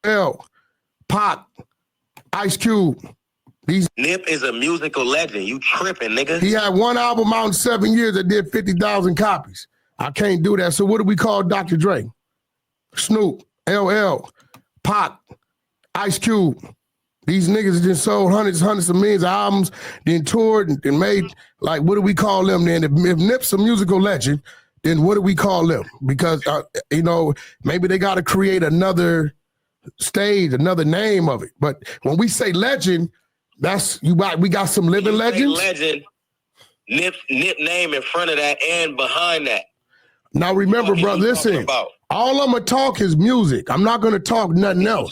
L, Pac, Ice Cube. Nip is a musical legend. You tripping, nigga. He had one album out in 7 years that did 50,000 copies. I can't do that. So what do we call Dr. Dre? Snoop, LL, Pac, Ice Cube. These niggas just sold hundreds of millions of albums, then toured and made, like, what do we call them then? If Nip's a musical legend, then what do we call them? Because, you know, maybe they got to create another stage, another name of it. But when we say legend, we got some living legends. Legend, Nip name in front of that and behind that. Now remember, bro, listen. All I'm gonna talk is music. I'm not gonna talk nothing else.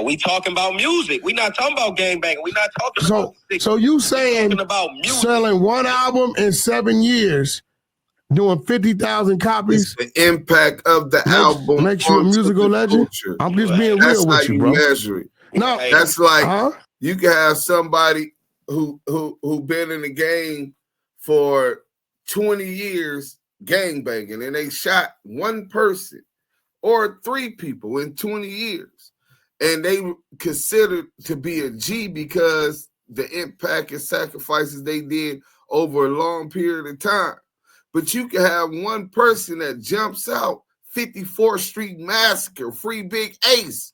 We talking about music. We not talking about gangbanging. We not talking about. So you saying about selling one album in 7 years, doing 50,000 copies? It's the impact of the album makes you a musical legend. Culture. I'm just being real with you, bro. Measure it. No, that's like you can have somebody who been in the game for 20 years gangbanging, and they shot one person or 3 people in 20 years, and they considered to be a G because the impact and sacrifices they did over a long period of time. But you can have one person that jumps out 54th Street Massacre, Free Big Ace,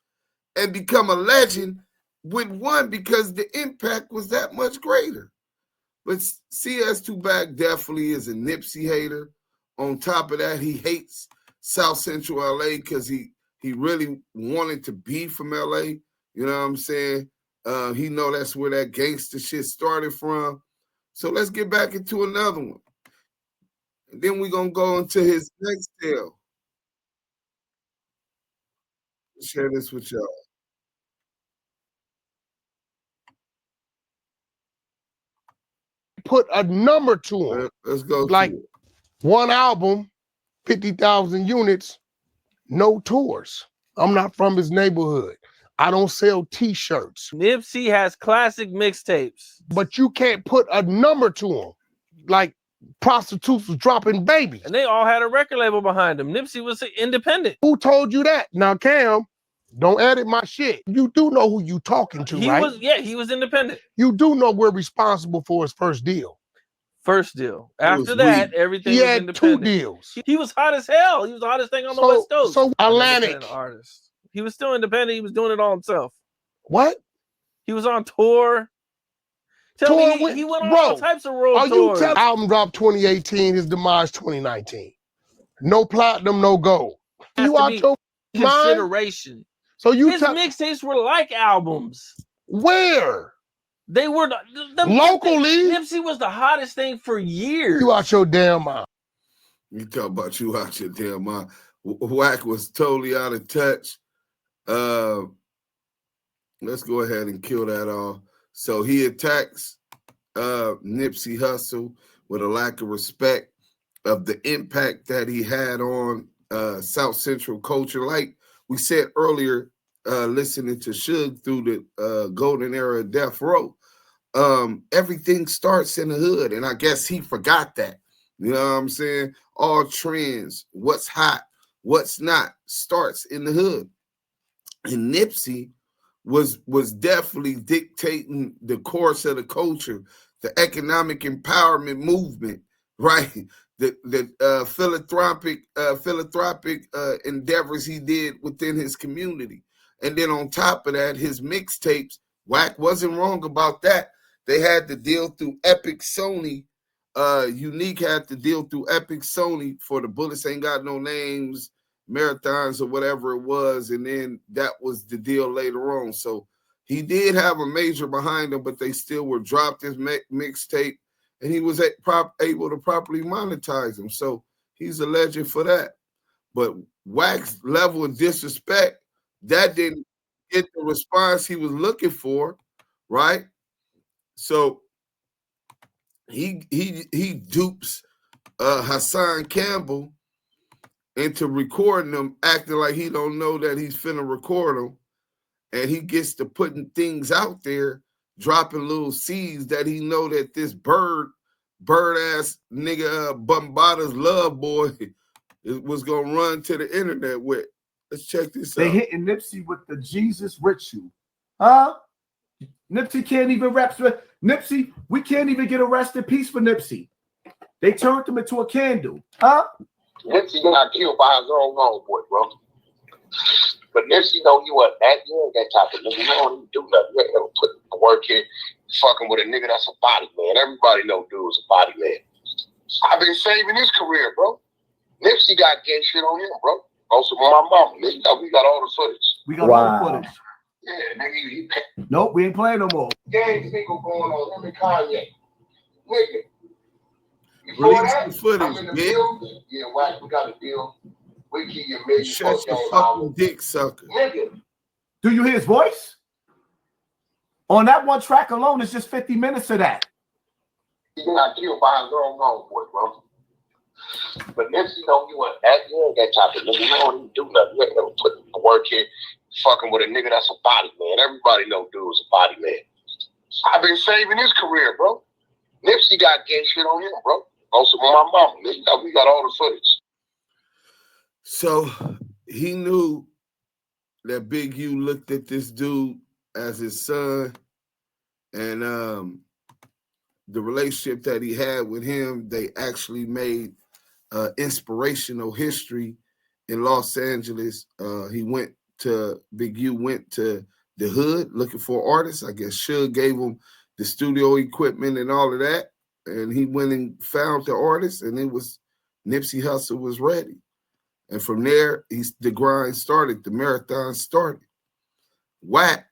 and become a legend with one because the impact was that much greater. But CS2Back definitely is a Nipsey hater. On top of that, he hates South Central LA because he really wanted to be from LA. You know what I'm saying? He know that's where that gangster shit started from. So let's get back into another one. And then we're going to go into his next tale. Share this with y'all. Put a number to him. Let's go. Like one album, 50,000 units, no tours. I'm not from his neighborhood. I don't sell T-shirts. Nipsey has classic mixtapes. But you can't put a number to him. Like prostitutes was dropping babies. And they all had a record label behind them. Nipsey was independent. Who told you that? Now, Cam, don't edit my shit. You do know who you talking to, right? He was independent. You do know we're responsible for his first deal. First deal. After that, everything was independent. He had 2 deals. He was hot as hell. He was the hottest thing on the West Coast. So Atlantic. Artist. He was still independent. He was doing it all himself. What? He was on tour. He went on all types of road tours. Album dropped 2018, his demise 2019. No platinum, no gold. You out your consideration. Mind? So his mixtapes were like albums. Where? They were locally. Nipsey was the hottest thing for years. You out your damn mind. You talk about you out your damn mind. WACK was totally out of touch. Let's go ahead and kill that off. So he attacks Nipsey Hussle with a lack of respect of the impact that he had on South Central culture. Like we said earlier, listening to Suge through the golden era of Death Row, everything starts in the hood. And I guess he forgot that. You know what I'm saying? All trends, what's hot, what's not, starts in the hood. And Nipsey was definitely dictating the course of the culture, the economic empowerment movement, right? The philanthropic endeavors he did within his community. And then on top of that, his mixtapes, WACK wasn't wrong about that. They had to deal through Epic Sony. Unique had to deal through Epic Sony for the Bullets Ain't Got No Names, marathons or whatever it was, and then that was the deal later on. So he did have a major behind him, but they still were dropped his mixtape, and he was able to properly monetize them. So he's a legend for that. But WACK's level of disrespect, that didn't get the response he was looking for, right? So he dupes Hassan Campbell into recording them, acting like he don't know that he's finna record them, and he gets to putting things out there, dropping little seeds that he know that this bird ass nigga Bombada's love boy was gonna run to the internet with. Let's check this They out. hitting Nipsey with the Jesus ritual. Huh? Nipsey can't even rap. Nipsey, we can't even get a rest in peace for Nipsey. They turned him into a candle. Huh? Nipsey got killed by his own homeboy, bro. But Nipsey know you wasn't that. You ain't that type of nigga. You don't even do nothing. You ain't never put the work in. Fucking with a nigga that's a body man. Everybody know dude's a body man. I've been saving his career, bro. Nipsey got gay shit on him, bro. Also, my mama. We got all the footage. We got all the footage. Yeah, nigga. Nope, we ain't playing no more. Gang single going on him and Kanye. Nigga. Release the footage, man. Yeah, WACK, we got a deal. We give you a million. Shut your fucking dick sucker. Nigga. Do you hear his voice? On that one track alone, it's just 50 minutes of that. He got killed by his own homeboy, bro. But Nipsey know you wasn't that. You ain't that type of nigga. You don't even do nothing. You ain't never put the work in. Fucking with a nigga that's a body man. Everybody know dude's a body man. I've been saving his career, bro. Nipsey got gay shit on him, bro. Also, my mama. We got all the footage. So he knew that Big U looked at this dude as his son, and the relationship that he had with him, they actually made inspirational history in Los Angeles. Big U went to the hood looking for artists. I guess Suge gave him the studio equipment and all of that, and he went and found the artists, and it was Nipsey Hussle was ready. And from there, the grind started, the marathon started. WACK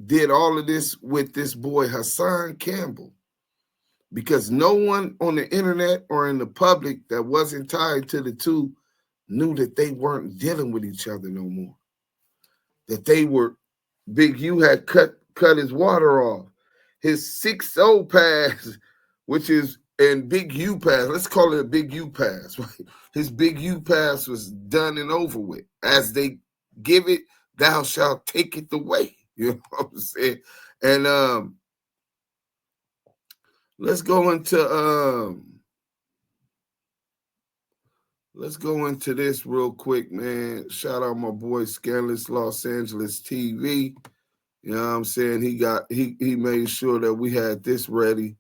did all of this with this boy Hassan Campbell, because no one on the internet or in the public that wasn't tied to the two knew that they weren't dealing with each other no more. That they were, Big U had cut his water off. His 6-0 pass, which is, and Big U pass, let's call it a Big U pass, right? His Big U pass was done and over with. As they give it, thou shalt take it away. You know what I'm saying? And let's go into this real quick, man. Shout out my boy Scandalous Los Angeles TV. You know what I'm saying? He made sure that we had this ready.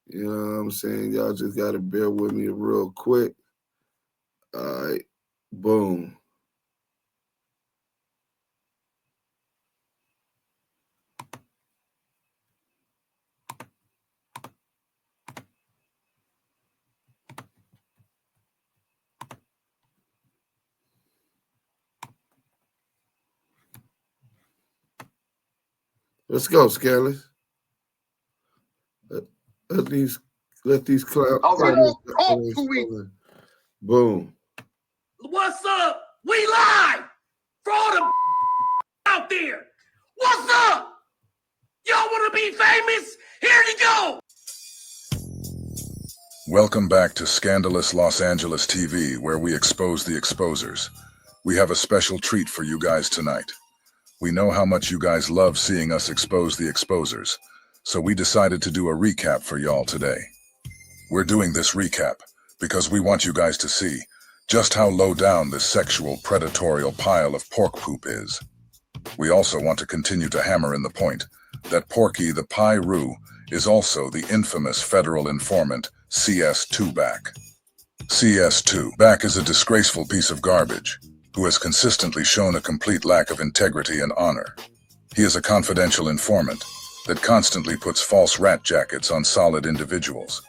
You know what I'm saying? Y'all just got to bear with me real quick. All right. Boom. Let's go, Scandalous. Let these clouds. Boom. What's up? We live for all the out there. What's up? Y'all want to be famous? Here you go. Welcome back to Scandalous Los Angeles TV, where we expose the exposers. We have a special treat for you guys tonight. We know how much you guys love seeing us expose the exposers, so we decided to do a recap for y'all today. We're doing this recap because we want you guys to see just how low down this sexual predatorial pile of pork poop is. We also want to continue to hammer in the point that Porky the Pyru is also the infamous federal informant CS2 Back. CS2 Back is a disgraceful piece of garbage who has consistently shown a complete lack of integrity and honor. He is a confidential informant that constantly puts false rat jackets on solid individuals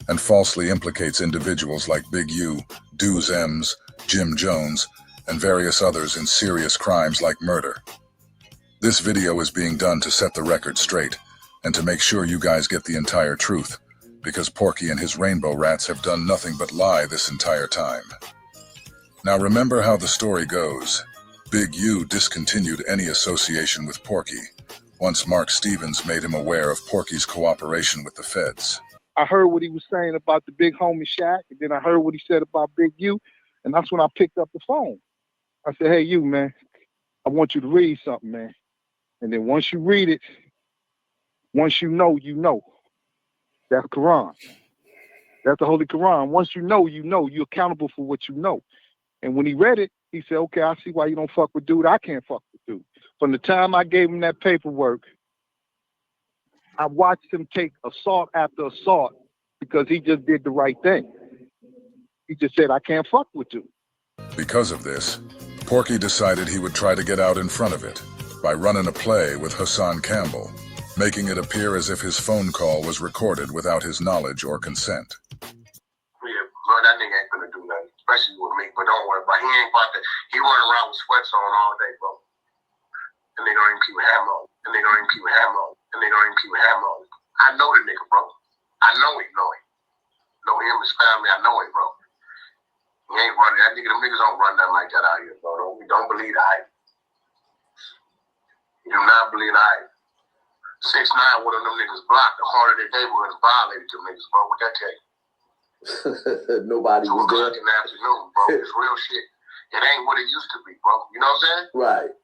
and falsely implicates individuals like Big U, Deuce M's, Jim Jones, and various others in serious crimes like murder. This video is being done to set the record straight and to make sure you guys get the entire truth, because Porky and his rainbow rats have done nothing but lie this entire time. Now remember how the story goes. Big U discontinued any association with Porky once Mark Stevens made him aware of Porky's cooperation with the feds. I heard what he was saying about the big homie Shaq, and then I heard what he said about Big U, and that's when I picked up the phone. I said, hey, you, man, I want you to read something, man. And then once you read it, once you know, you know. That's Quran. That's the Holy Quran. Once you know, you're accountable for what you know. And when he read it, He said, okay, I see why you don't fuck with dude. I can't fuck with dude. From the time I gave him that paperwork, I watched him take assault after assault because he just did the right thing. He just said, I can't fuck with you. Because of this, Porky decided he would try to get out in front of it by running a play with Hassan Campbell, making it appear as if his phone call was recorded without his knowledge or consent. Yeah, bro, that nigga ain't gonna do nothing, especially with me. But don't worry about it. He ain't about to. He running around with sweats on all day, bro. And they gonna even keep hammer on. And they gonna even keep hammer on. And they gonna even keep hammer on. I know the nigga, bro. I know him. Know him, his family. I know him, bro. He ain't running. That nigga, them niggas don't run nothing like that out here, bro. Don't believe the hype. You do not believe the hype. 6ix9ine, one of them niggas blocked. The heart of their neighborhood violated them niggas, bro. What that tell you? Nobody was there. 2 o'clock in the afternoon, bro. It's real shit. It ain't what it used to be, bro. You know what I'm saying? Right.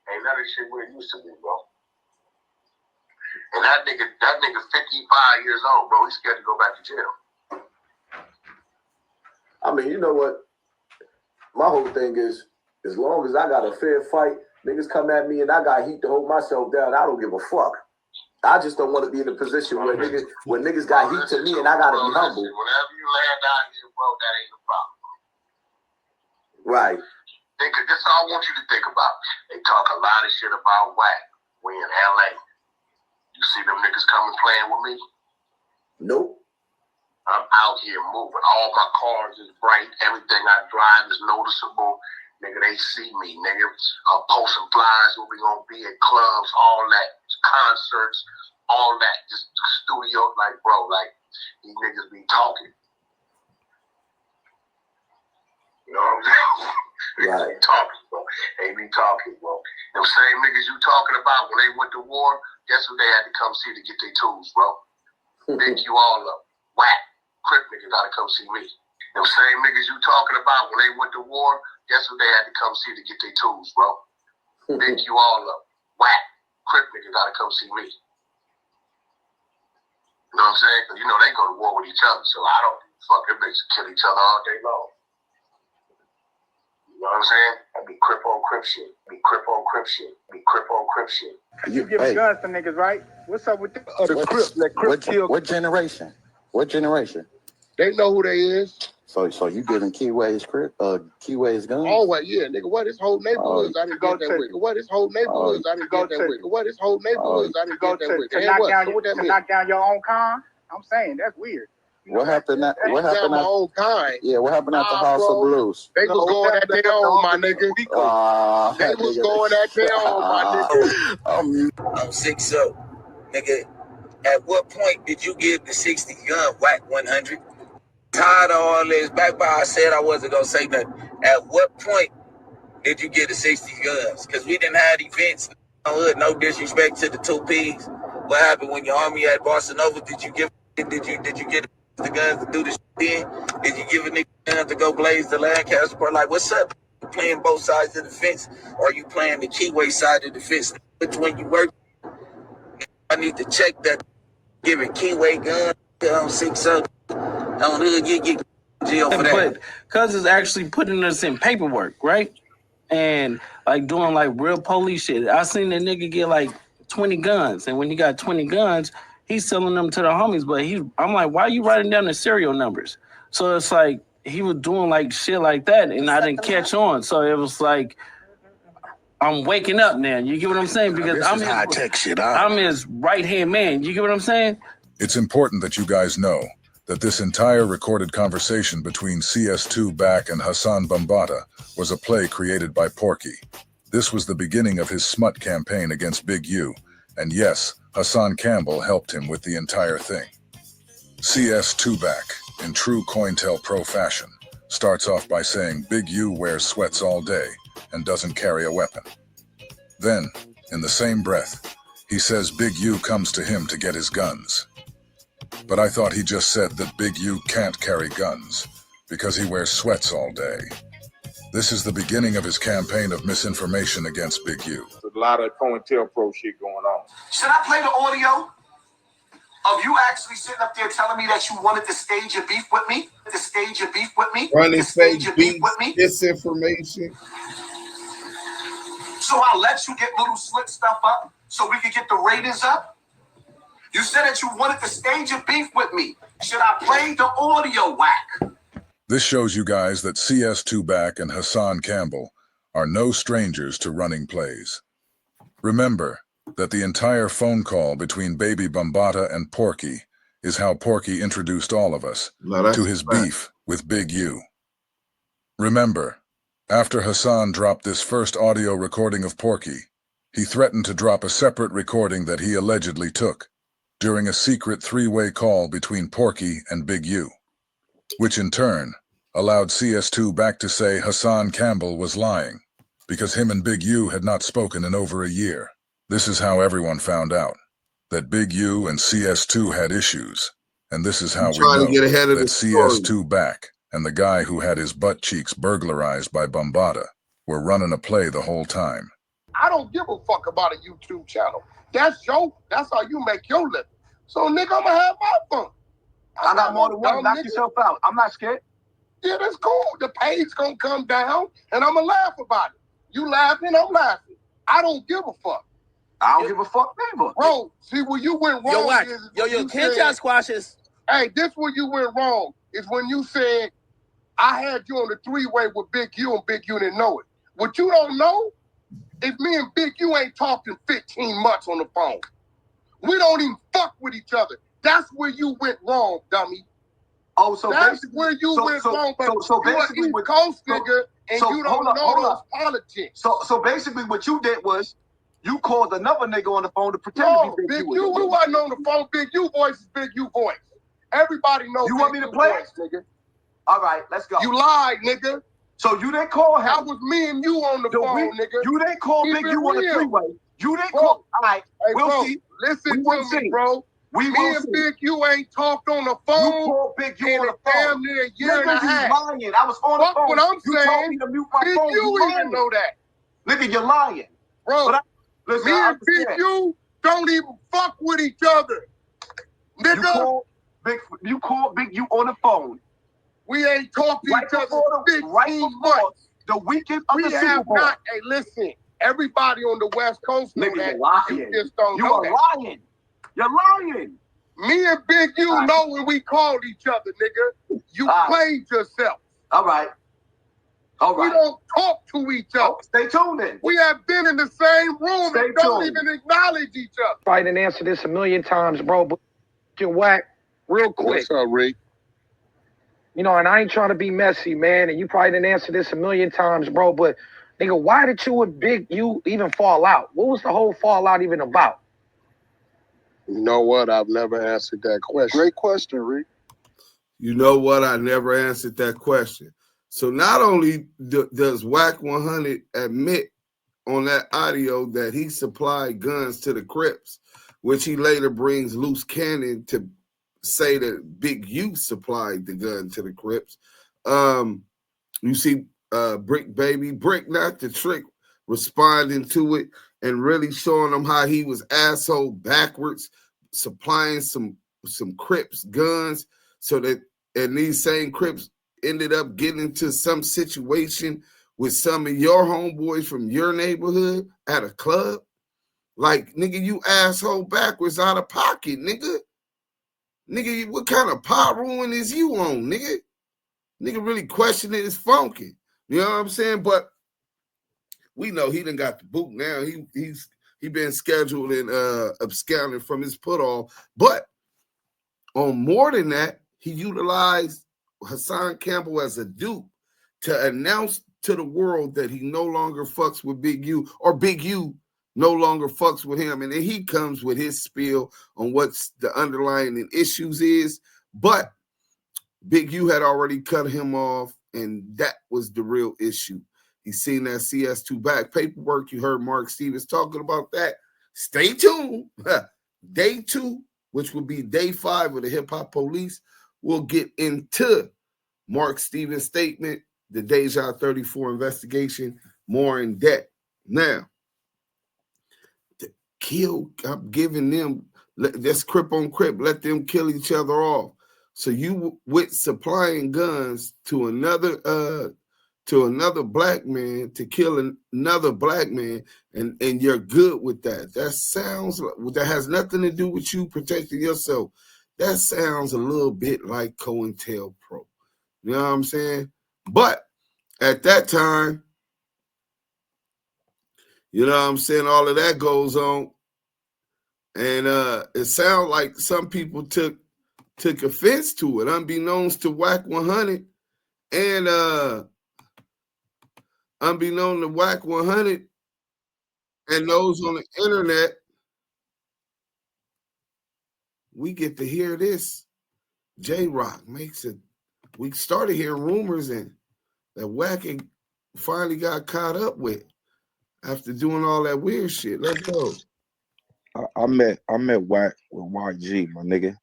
Ain't none of this shit what it used to be, bro. And that nigga 55 years old, bro. He's scared to go back to jail. I mean, you know what? My whole thing is, as long as I got a fair fight, niggas come at me and I got heat to hold myself down, I don't give a fuck. I just don't want to be in a position where niggas got heat to me and I gotta be humble. Whenever you land out here, bro, that ain't the problem. Right. This is all I want you to think about. They talk a lot of shit about WACK. We in LA. You see them niggas coming playing with me? Nope. I'm out here moving. All my cars is bright. Everything I drive is noticeable. Nigga, they see me, nigga. I'm posting flyers where we gonna be at clubs, all that. Concerts, all that. Just studio, like, bro, like, these niggas be talking. You know what I'm saying? Right. They be talking, bro. They be talking, bro. Them same niggas you talking about when they went to war, guess who they had to come see to get their tools, bro? Pick you all up. WACK. Crip nigga gotta come see me. Them same niggas you talking about when they went to war, guess who they had to come see to get their tools, bro? Pick you all up. WACK. Crip nigga gotta come see me. You know what I'm saying? Because, you know, they go to war with each other, so I don't fuck, them niggas kill each other all day long. You know what I'm saying? I be Crip on Crip shit. Be Crip on Crip shit. Be Crip on Crip shit. You giving guns to niggas, right? What's up with the Crips? That Crips kill. What generation? What generation? They know who they is. So you giving Keyways guns? Always, yeah, nigga. What his whole neighborhoods I didn't get that with. What his whole neighborhoods I didn't get that with. What his whole neighborhoods I didn't get that with. To knock down your own con? I'm saying that's weird. What happened at my own kind? Yeah, what happened at the House of Blues? They was going at their own, my nigga. They was going at their own, my nigga. I'm 6'0", nigga. At what point did you give the 60 gun WACK100? Tired of all this. Back by I said I wasn't gonna say nothing. At what point did you get the 60 guns? Because we didn't have events. No disrespect to the 2Ps. What happened when your army at Barcelona? Did you get the guns to do the shit then? Did you give a nigga guns to go blaze the Lancaster part? Like, what's up? You playing both sides of the fence, or are you playing the Keyway side of the fence? Which one you work? I need to check that. Giving Keyway guns on 6'0". On hood, you get jail for that. But cuz is actually putting us in paperwork, right? And like doing like real police shit. I seen that nigga get like 20 guns, and when he got 20 guns, he's selling them to the homies. But I'm like, why are you writing down the serial numbers? So it's like he was doing like shit like that, and I didn't catch on. So it was like I'm waking up now. You get what I'm saying? Because I'm his right-hand man. You get what I'm saying? It's important that you guys know that this entire recorded conversation between CS2 Back and Hassan Bambata was a play created by Porky. This was the beginning of his smut campaign against Big U, and yes, Hassan Campbell helped him with the entire thing. CS2 Back, in true COINTELPRO fashion, starts off by saying Big U wears sweats all day and doesn't carry a weapon. Then, in the same breath, he says Big U comes to him to get his guns. But I thought he just said that Big U can't carry guns because he wears sweats all day. This is the beginning of his campaign of misinformation against Big U. There's a lot of COINTELPRO shit going on. Should I play the audio of you actually sitting up there telling me that you wanted to stage your beef with me, Running fake beats, disinformation. So I let you get little slick stuff up so we could get the ratings up. You said that you wanted to stage your beef with me. Should I play the audio, Whack? This shows you guys that CS2 Back and Hassan Campbell are no strangers to running plays. Remember that the entire phone call between Baby Bambaataa and Porky is how Porky introduced all of us to his beef with Big U. Remember, after Hassan dropped this first audio recording of Porky, he threatened to drop a separate recording that he allegedly took during a secret three-way call between Porky and Big U, which in turn allowed CS2 Back to say Hassan Campbell was lying because him and Big U had not spoken in over a year. This is how everyone found out that Big U and CS2 had issues, and this is how we know that CS2 Back and the guy who had his butt cheeks burglarized by Bambaataa were running a play the whole time. I don't give a fuck about a YouTube channel. That's how you make your living. So, nigga, I'm gonna have my fun. I got more than one. Knock yourself out. I'm not scared. Yeah, that's cool. The page gonna come down, and I'm gonna laugh about it. You laughing, I'm laughing. I don't give a fuck. I don't give a fuck neither. Bro, see, where you went wrong Can't y'all squash this? Hey, this where you went wrong is when you said, I had you on the three-way with Big U and Big U didn't know it. What you don't know is me and Big U ain't talked in 15 months on the phone. We don't even fuck with each other. That's where you went wrong, dummy. Oh, so that's where you went wrong. But so you're basically, an East Coast nigga, and you don't know those politics. So basically, what you did was you called another nigga on the phone to pretend to be Big U. We wasn't on the phone. Big U voice is Big U voice. Everybody knows. You want me to play it, nigga? All right, let's go. You lied, nigga. So you didn't call him. That was me and you on the phone, nigga. You didn't call Big U on the three-way. You didn't call. All right, we'll see. Listen to me, bro. Me and Big U ain't talked on the phone. You called Big U on the phone. Damn near a year and a half. Lying. I was on the phone. What I'm saying. Told me to mute my phone. Big U even know that. Nigga, you're lying. Bro, me and Big U don't even fuck with each other. Nigga. You called Big U on the phone. We ain't talked to each other for 15 months. The weekend of the Super Bowl. Hey, listen. Everybody on the West Coast know that. You just don't know that. You are lying. You're lying. Me and Big U know when we called each other, nigga. You played yourself. All right. We don't talk to each other. Stay tuned then. We have been in the same room and don't even acknowledge each other. Fight and answer this a million times, bro, but you Whack real quick. What's up, Rick? You know, and I ain't trying to be messy, man, and you probably didn't answer this a million times, bro, but nigga, why did you and Big U even fall out? What was the whole fallout even about? You know what? I've never answered that question. Great question, Rick. You know what? I never answered that question. So not only does WACK100 admit on that audio that he supplied guns to the Crips, which he later brings Loose Cannon to say that Big U supplied the gun to the Crips. You see Brick Baby, Brick Not the Trick, responding to it and really showing them how he was asshole backwards, supplying some Crips guns so that, and these same Crips ended up getting into some situation with some of your homeboys from your neighborhood at a club. Like, nigga, you asshole backwards out of pocket, nigga. Nigga, what kind of pot ruin is you on, nigga? Nigga really questioning his funky. You know what I'm saying? But we know he done got the boot now. He been scheduled and absconding from his put all. But on more than that, he utilized Hassan Campbell as a dupe to announce to the world that he no longer fucks with Big U, or Big U no longer fucks with him. And then he comes with his spiel on what's the underlying issues is. But Big U had already cut him off, and that was the real issue. He's seen that CS2 Back paperwork. You heard Mark Stevens talking about that. Stay tuned. Day 2, which will be day 5 of the Hip Hop Police, we'll get into Mark Stevens' statement, the Deja 34 investigation, more in depth. Now, I'm giving them Just Crip on Crip. Let them kill each other off. So you with supplying guns to another black man to kill another black man, and you're good with that. That sounds like, that has nothing to do with you protecting yourself. That sounds a little bit like COINTELPRO. You know what I'm saying? But at that time, you know what I'm saying, all of that goes on. And it sounds like some people took offense to it, unbeknownst to WACK100 and unbeknown to WACK100 and those on the internet. We get to hear this. J-Rock makes it. We started hearing rumors and that Wack finally got caught up with after doing all that weird shit. Let's go. I met Wack with YG, my nigga.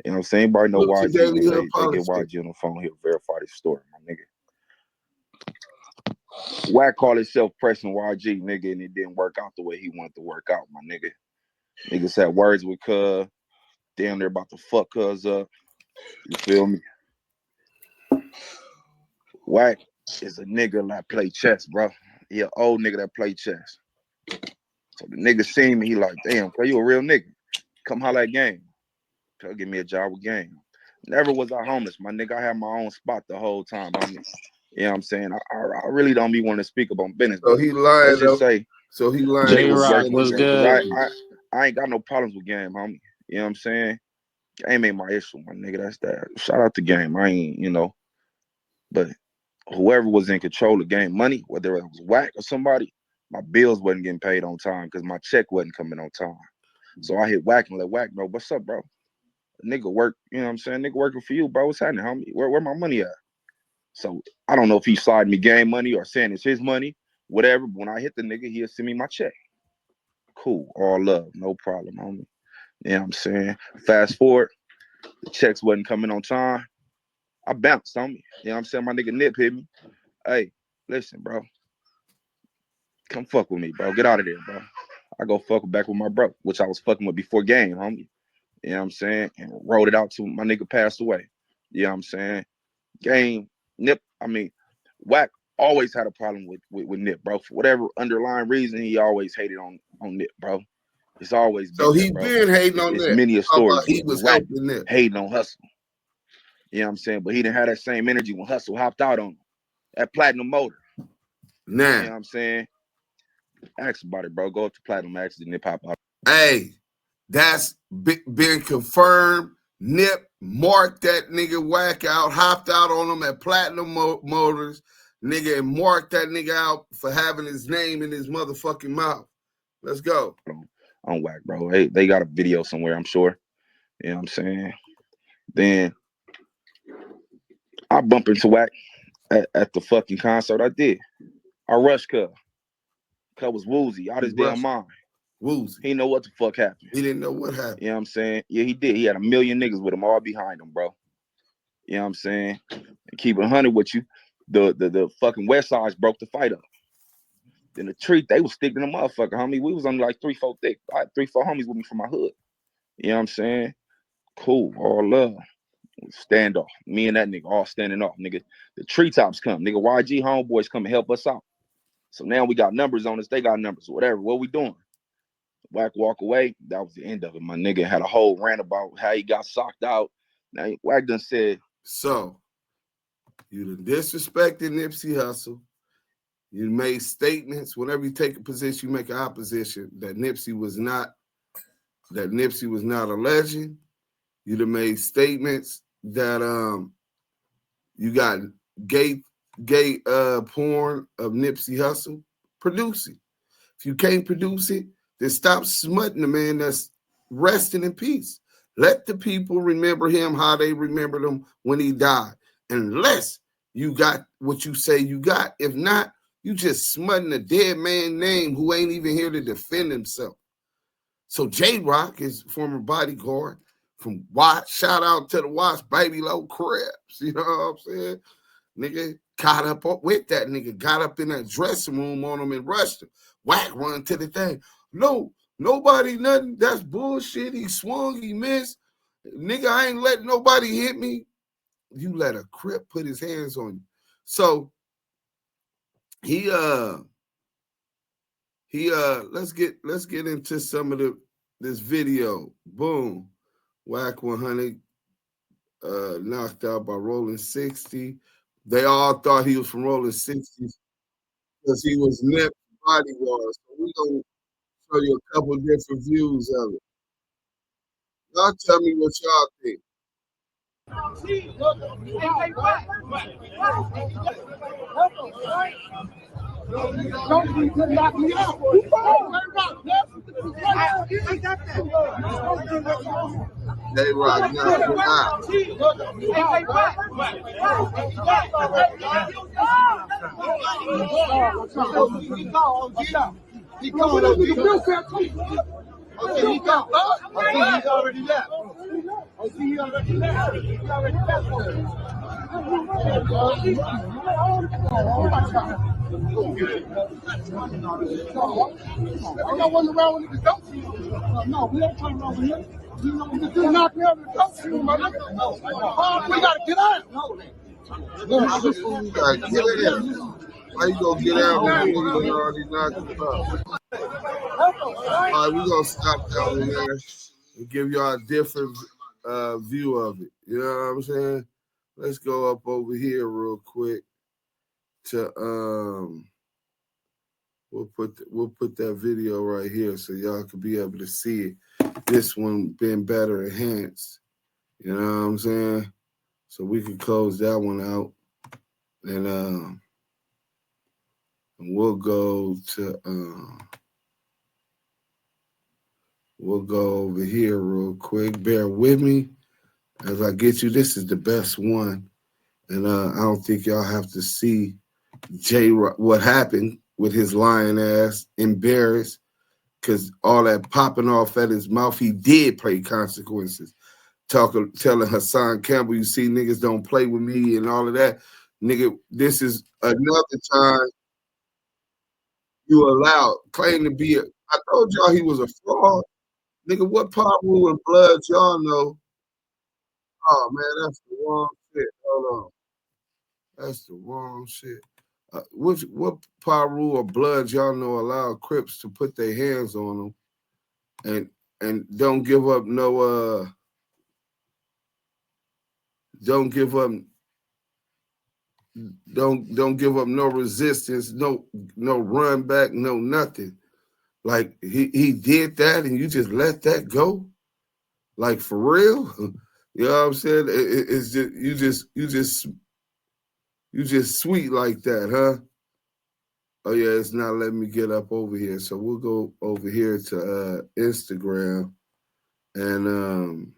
You know what I'm saying? Anybody know Look to YG? Daily Hood They get Politics. YG on the phone, he'll verify the story, my nigga. Wack called himself pressing YG, nigga, and it didn't work out the way he wanted to work out, my nigga. Niggas had words with Cuz, damn near about to fuck Cuz up. You feel me? Wack is a nigga that play chess, bro. He an old nigga that play chess. So the nigga seen me, he like, damn, bro, you a real nigga. Come holler at Game. Try to give me a job with Game. Never was I homeless, my nigga. I had my own spot the whole time, homie. You know what I'm saying? I really don't be wanting to speak about business. So he lying. Let's just say, so he lying. J-Rock was good. I ain't got no problems with Game, homie. You know what I'm saying? Game ain't my issue, my nigga. That's that. Shout out to Game. I ain't, you know. But whoever was in control of Game money, whether it was Wack or somebody, my bills wasn't getting paid on time because my check wasn't coming on time. So I hit Wack and let Wack know, what's up, bro? Nigga work, you know what I'm saying? Nigga working for you, bro. What's happening, homie? Where my money at? So I don't know if he sliding me Game money or saying it's his money, whatever. But when I hit the nigga, he'll send me my check. Cool, all love, no problem, homie. You know what I'm saying? Fast forward, the checks wasn't coming on time. I bounced, homie. You know what I'm saying? My nigga Nip hit me. Hey, listen, bro. Come fuck with me, bro. Get out of there, bro. I go fuck back with my bro, which I was fucking with before Game, homie. You know what I'm saying? And rolled it out to my nigga passed away. You know what I'm saying? Game, Nip, Wack always had a problem with Nip, bro. For whatever underlying reason, he always hated on Nip, bro. It's always been so he bro. been hating on It's Nip. many stories he was Wack helping Nip. hating on Hustle. You know what I'm saying? But he didn't have that same energy when Hustle hopped out on him. That Platinum Motor. Nah. You know what I'm saying? Ask about it, bro. Go up to Platinum, ask the Nip hop out. Hey, that's been confirmed. Nip marked that nigga Wack out, hopped out on him at Platinum Motors, nigga, and marked that nigga out for having his name in his motherfucking mouth. Let's go. On Wack, bro. Hey, they got a video somewhere, I'm sure. You know what I'm saying? Then I bump into Wack at the fucking concert. I did. I rushed Cuz. Cuz was woozy, out his damn mind. Woozy. He didn't know what the fuck happened. He didn't know what happened. You know what I'm saying? Yeah, he did. He had 1 million niggas with him all behind him, bro. You know what I'm saying? And keep it 100 with you. The fucking West Sides broke the fight up. Then the treat, they was sticking the motherfucker, homie. We was only like 3-4 thick. I had 3-4 homies with me from my hood. You know what I'm saying? Cool, all love. Stand off. Me and that nigga all standing off, nigga. The treetops come. Nigga, YG homeboys come and help us out. So now we got numbers on us. They got numbers. Whatever. What we doing? Wack walk away. That was the end of it. My nigga had a whole rant about how he got socked out. Now Wack done said. So you done disrespected Nipsey Hussle. You made statements. Whenever you take a position, you make an opposition that Nipsey was not a legend. You done made statements that you got gay porn of Nipsey Hussle. Produce it. If you can't produce it, then stop smutting the man that's resting in peace. Let the people remember him how they remembered him when he died. Unless you got what you say you got. If not, you just smutting a dead man name who ain't even here to defend himself. So J-Rock, his former bodyguard from Watch, shout out to the Watch, baby low Crips. You know what I'm saying? Nigga caught up with that nigga, got up in that dressing room on him and rushed him. Wack run to the thing. No, Nobody, nothing. That's bullshit. He swung, he missed. Nigga, I ain't letting nobody hit me. You let a Crip put his hands on you. So he let's get into some of this video. Boom. WACK100 knocked out by Rolling 60. They all thought he was from Rolling 60s because he was Nip bodyguard. So we're gonna show you a couple different views of it. Y'all tell me what y'all think. Don't knock me out. J-Rock knocked him out. He already left. He already left. I'm not running around with the dope. No, we ain't coming over here. You know, we just knocked me out with the dope shoe, my nigga. We gotta get out. You gotta get in. Why you gonna get out when the nigga done already knocked him out? All right, we're gonna stop that one there and give y'all a different view of it. You know what I'm saying? Let's go up over here real quick to we'll put that video right here so y'all can be able to see it. This one been better enhanced. You know what I'm saying? So we can close that one out. And we'll go to we'll go over here real quick. Bear with me as I get you. This is the best one. And I don't think y'all have to see what happened with his lying ass, embarrassed, because all that popping off at his mouth, he did pay consequences. Telling Hassan Campbell, you see, niggas don't play with me and all of that. Nigga, this is another time you allowed, claim to be I told y'all he was a fraud. Nigga, what power rule and blood y'all know? Oh, man, that's the wrong shit. Hold on. That's the wrong shit. What power rule or blood y'all know allow Crips to put their hands on them and don't give up no don't give up no resistance, no run back, no nothing. Like he did that and you just let that go? Like for real? You know what I'm saying? It's just you just sweet like that, huh? Oh yeah, it's not letting me get up over here. So we'll go over here to Instagram, and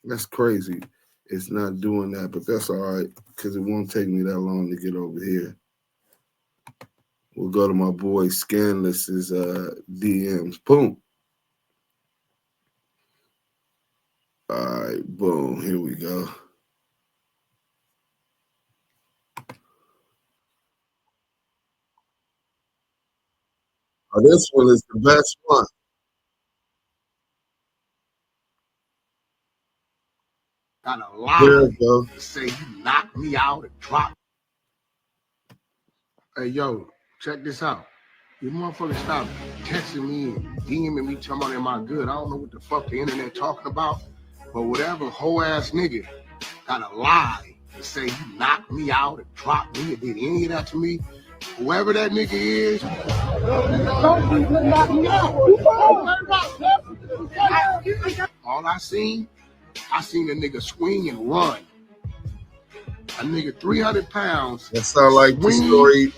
that's crazy. It's not doing that, but that's all right because it won't take me that long to get over here. We'll go to my boy Scanless's DMs. Boom. All right, boom. Here we go. Oh, this one is the best one. Got a lie to say you knocked me out and dropped. Hey, yo, check this out. You motherfuckers stop texting me and DMing me talking about am I good? I don't know what the fuck the internet talking about, but whatever hoe ass nigga got a lie to say you knocked me out and dropped me or did any of that to me, whoever that nigga is, all I seen a nigga swing and run. A nigga 300 pounds. That sound like the story.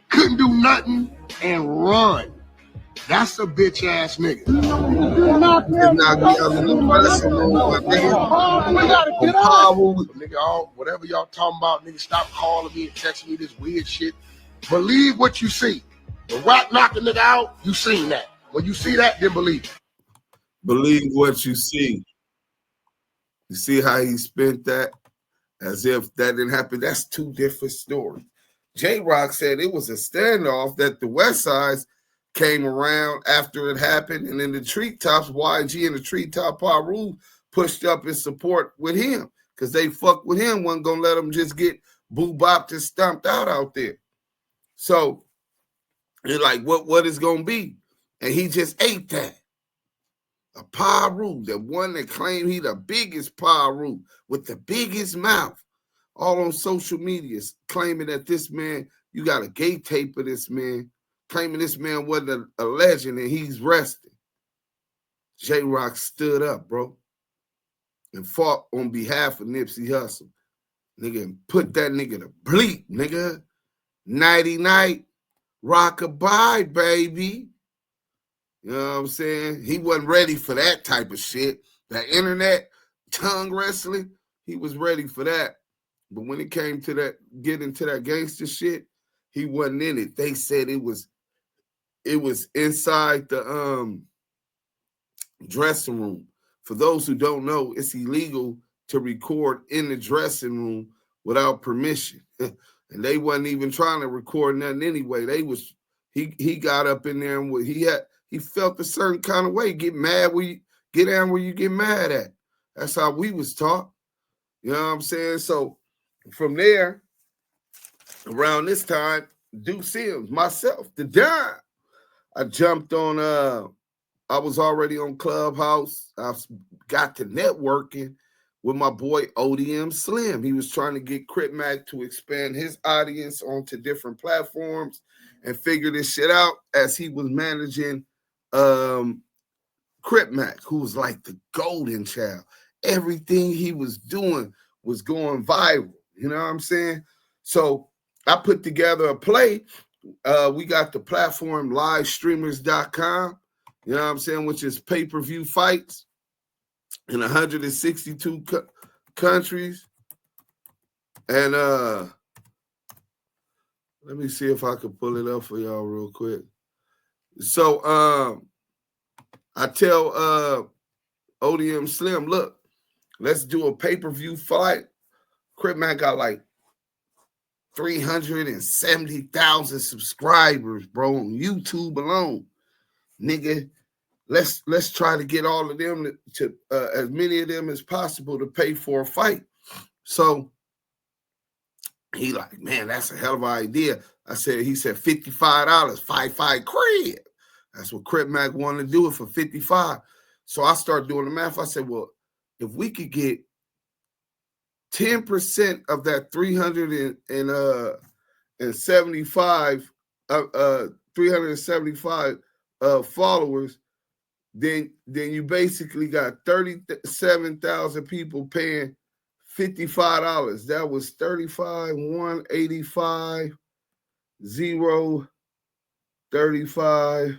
Couldn't do nothing and run. That's a bitch ass nigga. Knock me out in the dressing room, my nigga. We gotta get out. Nigga, whatever y'all talking about, nigga, stop calling me and texting me this weird shit. Believe what you see. The WACK knocking nigga out, you seen that. When you see that, then believe it. Believe what you see. You see how he spent that? As if that didn't happen. That's two different stories. J-Rock said it was a standoff that the West Sides came around after it happened, and in the treetops, YG and the treetop Paru pushed up his support with him because they fucked with him, wasn't gonna let him just get boo-bopped and stomped out there. So you're like, what is gonna be? And he just ate that. A Paru, the one that claimed he the biggest Paru with the biggest mouth, all on social media, claiming that this man, you got a gay tape of this man, claiming this man wasn't a legend and he's resting. J-Rock stood up, bro, and fought on behalf of Nipsey Hussle. Nigga, and put that nigga to bleep, nigga. Nighty-night, rock-a-bye, baby. You know what I'm saying? He wasn't ready for that type of shit. That internet tongue wrestling, he was ready for that. But when it came to that, get into that gangster shit, he wasn't in it. They said it was inside the dressing room. For those who don't know, it's illegal to record in the dressing room without permission. And they wasn't even trying to record nothing anyway. He got up in there and he felt a certain kind of way. Get mad where you get down where you get mad at. That's how we was taught. You know what I'm saying? So from there, around this time, Deuce Sims, myself, the Don, I jumped on I was already on Clubhouse. I got to networking with my boy ODM Slim. He was trying to get Crip Mac to expand his audience onto different platforms and figure this shit out as he was managing Crip Mac, who was like the golden child. Everything he was doing was going viral. You know what I'm saying? So I put together a play. We got the platform livestreamers.com, you know what I'm saying, which is pay-per-view fights in 162 countries. And let me see if I can pull it up for y'all real quick. So I tell ODM Slim, look, let's do a pay-per-view fight. Crip Mac got like 370,000 subscribers, bro, on YouTube alone. Nigga, let's try to get all of them to as many of them as possible to pay for a fight. So he like, man, that's a hell of an idea. He said $55, fight crib. That's what Crip Mac wanted to do it for $55. So I started doing the math. I said, well, if we could get 10% of that 375 followers, then you basically got 37,000 people paying $55. That was 35, 185, 0, 35,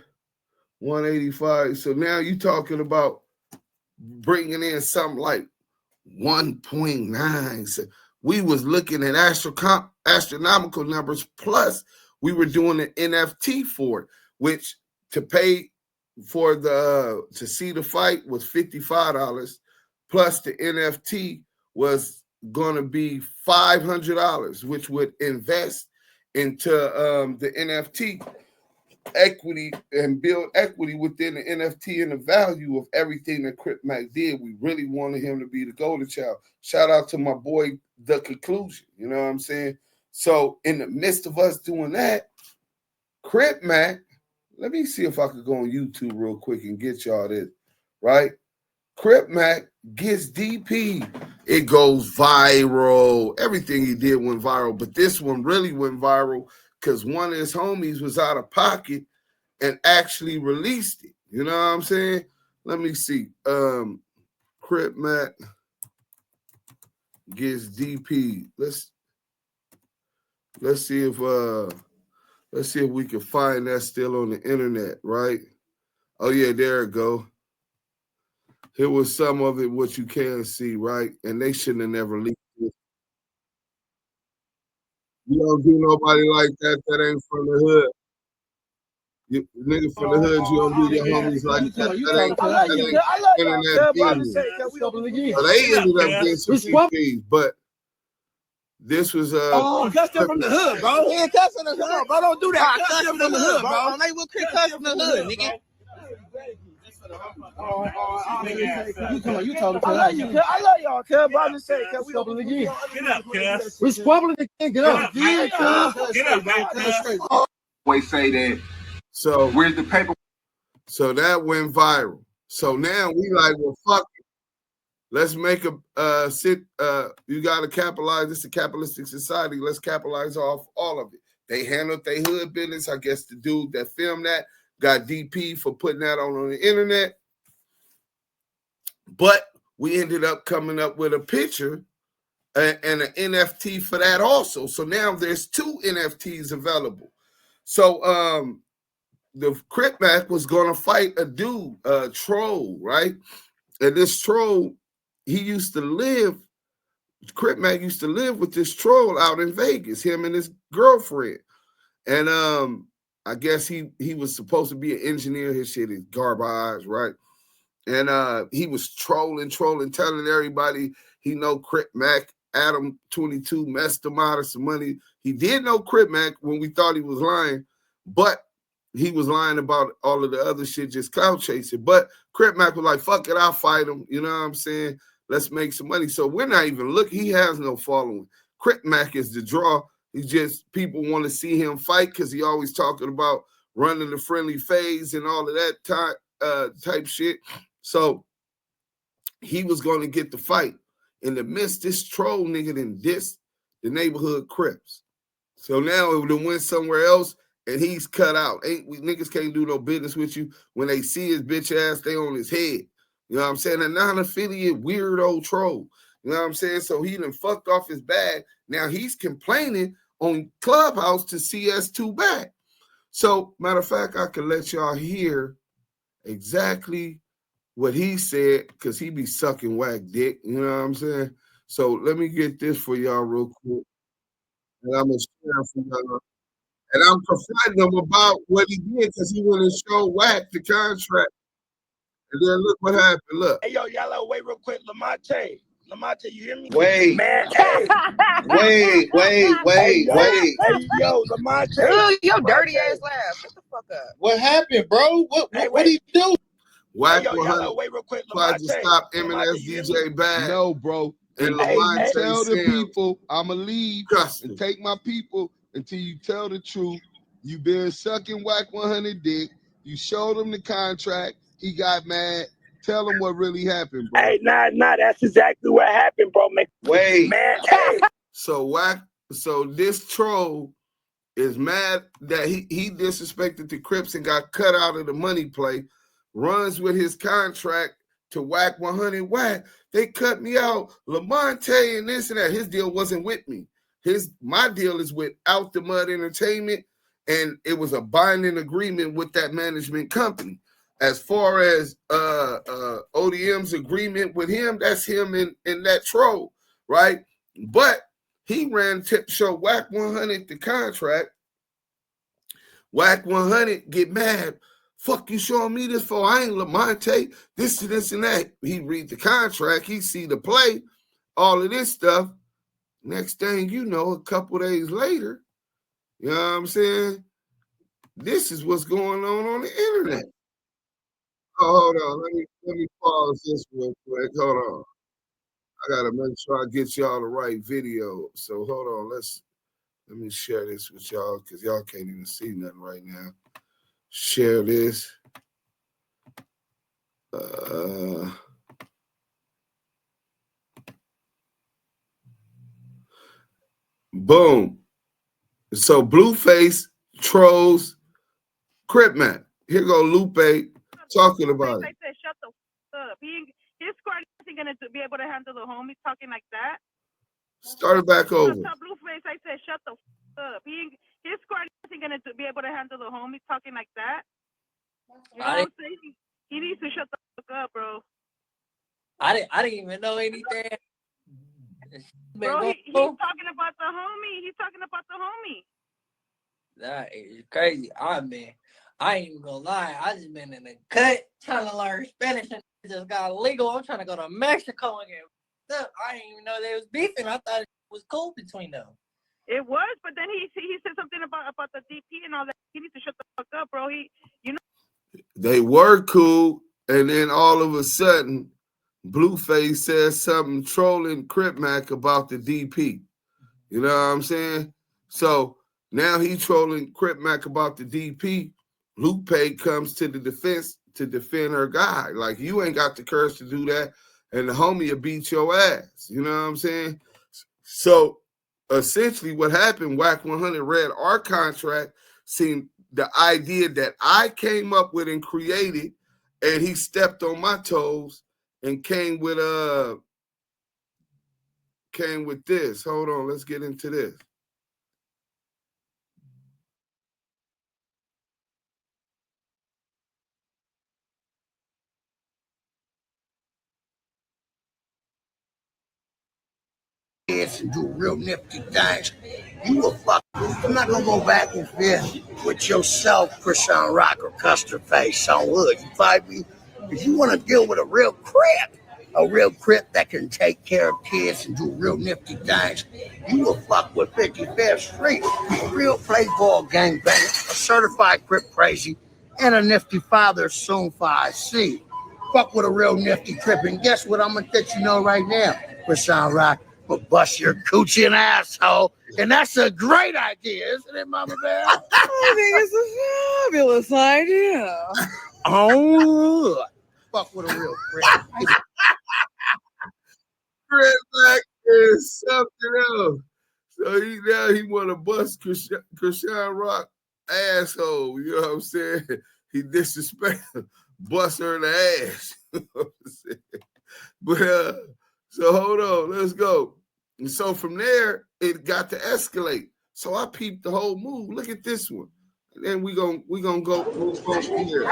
185. So now you're talking about bringing in something like 1.9. So we was looking at astronomical numbers, plus we were doing an NFT for it, which to pay for to see the fight was $55, plus the NFT was going to be $500, which would invest into the NFT equity and build equity within the NFT and the value of everything that Crip Mac did. We really wanted him to be the golden child. Shout out to my boy, The Conclusion. You know what I'm saying? So in the midst of us doing that, Crip Mac, let me see if I could go on YouTube real quick and get y'all this, right? Crip Mac gets DP. It goes viral. Everything he did went viral, but this one really went viral because one of his homies was out of pocket and actually released it. You know what I'm saying? Let me see. Crip Mac gets DP. Let's see if we can find that still on the internet, right? Oh yeah, there it go. Here was some of it, what you can see, right? And they shouldn't have never leaked it. You don't do nobody like that ain't from the hood. You nigga from the hood, you don't do your homies like that. That ain't internet business. So they ended up getting some CPs, but This was Oh, cuss them from the hood, bro. Yeah, cuss from the hood. Come on, bro. Don't do that. Cuss them from the hood, bro. On they will cuss from the hood, nigga. You told him. I love you, cuz. I love y'all, cuz. But I'm just saying, cuz. We squabbling again. Get up, cuz. We're squabbling again. Get up. Get up, man. Always say that. So where's the paper? So that went viral. So now we like, well, fuck it. Let's make a you gotta capitalize. This is a capitalistic society. Let's capitalize off all of it. They handled their hood business. I guess the dude that filmed that got DP for putting that on the internet. But we ended up coming up with a picture and an NFT for that also. So now there's 2 NFTs available. So the Crip Mac was gonna fight a dude, a troll, right? And this troll, he used to live, Crip Mac used to live with this troll out in Vegas, him and his girlfriend. And I guess he was supposed to be an engineer. His shit is garbage, right? And he was trolling, telling everybody he know Crip Mac. Adam 22 messed him out of some money. He did know Crip Mac when we thought he was lying, but he was lying about all of the other shit, just clout chasing. But Crip Mac was like, fuck it, I'll fight him. You know what I'm saying? Let's make some money. So we're not even looking. He has no following. Crip Mac is the draw. He's just, people want to see him fight because he always talking about running the friendly phase and all of that type shit. So he was going to get the fight. In the midst, this troll nigga then dissed the neighborhood Crips. So now it would have went somewhere else and he's cut out. Niggas can't do no business with you. When they see his bitch ass, they on his head. You know what I'm saying? A non-affiliate weirdo troll. You know what I'm saying? So he done fucked off his bag. Now he's complaining on Clubhouse to CS2 back. So, matter of fact, I can let y'all hear exactly what he said, because he be sucking whack dick. You know what I'm saying? So let me get this for y'all real quick. And I'm going to share for y'all. And I'm confronting him about what he did because he went and showed Wack the contract. And then look what happened. Look. Hey, yo, y'all wait real quick. Lamonte, you hear me? Wait. Man, hey. Wait. Hey, yo, Lamonte. Ugh, your dirty ass laugh. Shut the fuck up. What happened, bro? What did he do? WACK100 wait real quick. tried to stop M&S DJ Bad. No, bro. And Lamonte tell the people I'ma leave and take my people until you tell the truth. You been sucking WACK100 dick. You showed him the contract. He got mad. Tell him what really happened, bro. Hey, nah, that's exactly what happened, bro. Wait. Man, hey. So this troll is mad that he disrespected the Crips and got cut out of the money play, runs with his contract to WACK100. Wack, they cut me out. Lamonte and this and that. His deal wasn't with me. My deal is with Out the Mud Entertainment, and it was a binding agreement with that management company. As far as ODM's agreement with him, that's him and that troll, right? But he ran to show WACK100 the contract. WACK100 get mad. Fuck you showing me this for? I ain't Lamonte. This and that. He read the contract. He see the play. All of this stuff. Next thing you know, a couple days later, you know what I'm saying? This is what's going on the internet. Oh, hold on. Let me pause this real quick. Hold on. I gotta make sure I get y'all the right video. So hold on. Let me share this with y'all because y'all can't even see nothing right now. Share this. Boom. So Blueface trolls Crip Man. Here go Lupe talking about it. I said, shut the fuck up. His squad isn't gonna be able to handle the homies talking like that. Start it back over. Blueface, I said, shut the fuck up. His squad isn't gonna be able to handle the homies talking like that. You know what I'm saying? He needs to shut the fuck up, bro. I didn't even know anything. Bro, he's talking about the homie. He's talking about the homie. That is crazy. I ain't even gonna lie. I just been in the cut trying to learn Spanish and it just got illegal. I'm trying to go to Mexico and get up. I didn't even know they was beefing. I thought was cool between them. It was, but then he said something about the DP and all that. He needs to shut the fuck up, bro. They were cool, and then all of a sudden, Blueface says something trolling Crip Mac about the DP. You know what I'm saying? So now he trolling Crip Mac about the DP. Lupe comes to the defense to defend her guy. Like, you ain't got the courage to do that, and the homie will beat your ass. You know what I'm saying? So essentially what happened, WACK100 read our contract, seen the idea that I came up with and created, and he stepped on my toes and came with this. Hold on, let's get into this. And do real nifty things. You a fuck. I'm not gonna go back and forth with yourself, Krishan Rock or Custard Face on wood. You fight me? If you want to deal with a real Crip that can take care of kids and do real nifty things, you will fuck with 55th Street, a real playboy gangbanger, a certified Crip crazy, and a nifty father soon for I see. Fuck with a real nifty Crip, and guess what I'm gonna let you know right now, Krishan Rock? Will bust your coochie and asshole, and that's a great idea, isn't it, Mama Bear? I think it's a fabulous idea. Oh, fuck with a real Crip. Crip Mac is something else. So he want to bust Krishan Rock asshole. You know what I'm saying? He disrespected, bust her in the ass. You know what I'm saying? But so hold on, let's go. And so from there, it got to escalate. So I peeped the whole move. Look at this one. And then we gonna go move on from here.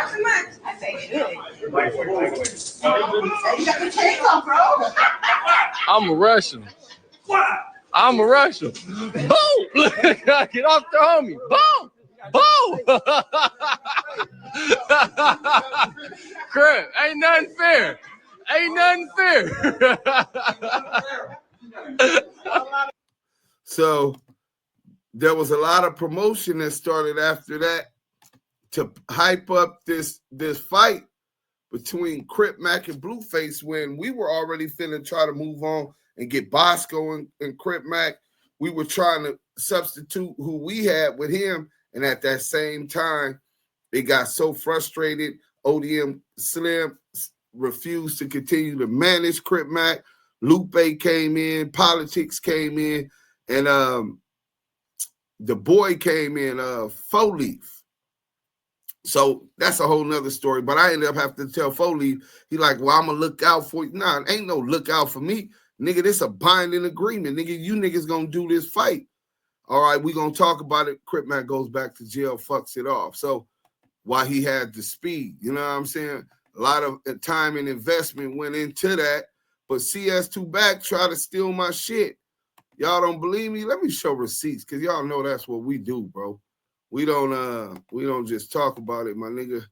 I'm a Russian. I'm a Russian. Boom! Get off the homie. Boom! Boom! Crip, ain't nothing fair. Ain't nothing fair. So there was a lot of promotion that started after that to hype up this fight between Crip Mac and Blueface, when we were already finna try to move on and get Bosco and Crip Mac. We were trying to substitute who we had with him, and at that same time, it got so frustrated. ODM Slim refused to continue to manage Crip Mac. Lupe came in, politics came in, and the boy came in, 4-Leaf. So that's a whole nother story. But I ended up having to tell 4-Leaf, he like, well, I'm going to look out for you. Nah, ain't no look out for me. Nigga, this a binding agreement. Nigga, you niggas going to do this fight. All right, we going to talk about it. Crip Mac goes back to jail, fucks it off. So while he had the speed, you know what I'm saying? A lot of time and investment went into that. But CS2 Back tried to steal my shit. Y'all don't believe me? Let me show receipts, because y'all know that's what we do, bro. We don't just talk about it, my nigga.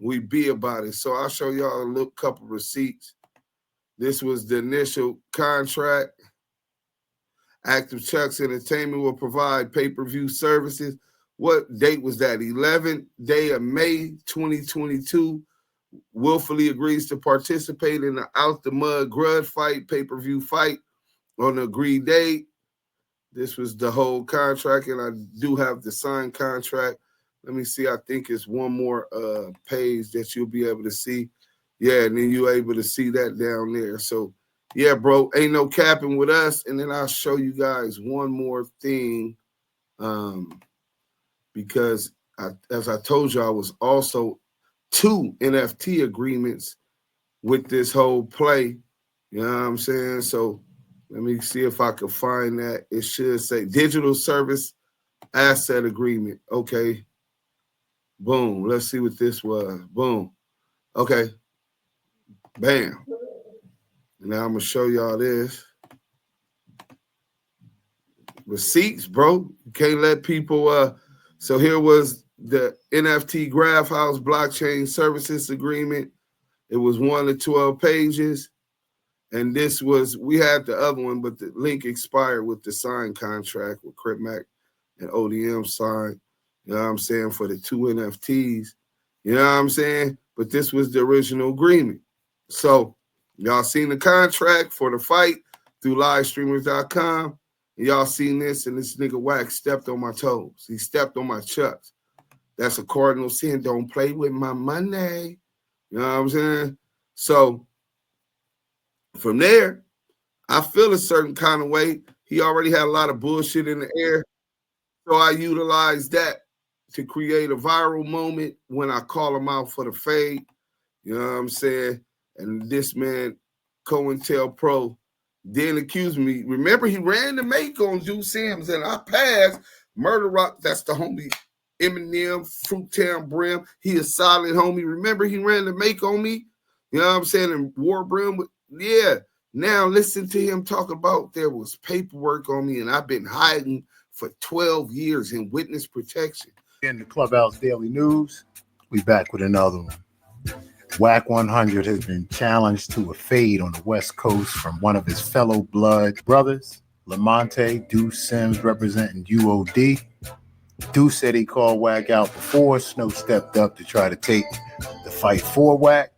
We be about it. So I'll show y'all a little couple receipts. This was the initial contract. Active Chucks Entertainment will provide pay-per-view services. What date was that? 11th day of May 2022. Willfully agrees to participate in the Out the Mud Grud fight, pay-per-view fight on the agreed date. This was the whole contract, and I do have the signed contract. Let me see. I think it's one more page that you'll be able to see. Yeah, and then you're able to see that down there. So, yeah, bro, ain't no capping with us. And then I'll show you guys one more thing, because as I told you, I was also 2 NFT agreements with this whole play. You know what I'm saying? So let me see if I can find that. It should say digital service asset agreement. Okay. Boom. Let's see what this was. Boom. Okay. Bam. Now I'm going to show y'all this. Receipts, bro. You can't let people. So here was the NFT Graph House Blockchain Services Agreement. It was 1 to 12 pages. And this was, we had the other one, but the link expired with the signed contract with Crip Mac and ODM signed, you know what I'm saying, for the 2 NFTs. You know what I'm saying? But this was the original agreement. So y'all seen the contract for the fight through livestreamers.com. Y'all seen this, and this nigga Wack stepped on my toes. He stepped on my chucks. That's a cardinal sin. Don't play with my money. You know what I'm saying? So from there, I feel a certain kind of way. He already had a lot of bullshit in the air. So I utilized that to create a viral moment when I call him out for the fade. You know what I'm saying? And this man, COINTELPRO, then accused me. Remember, he ran the make on Juice Sims, and I passed Murder Rock. That's the homie Eminem, Fruittown Brim. He a solid homie. Remember, he ran the make on me. You know what I'm saying? And War Brim, yeah. Now listen to him talk about there was paperwork on me, and I've been hiding for 12 years in witness protection. In the Clubhouse Daily News, we back with another one. WACK100 has been challenged to a fade on the West Coast from one of his fellow blood brothers, Lamonte Deuce Sims, representing UOD. Deuce said he called Wack out before. Snow stepped up to try to take the fight for Wack,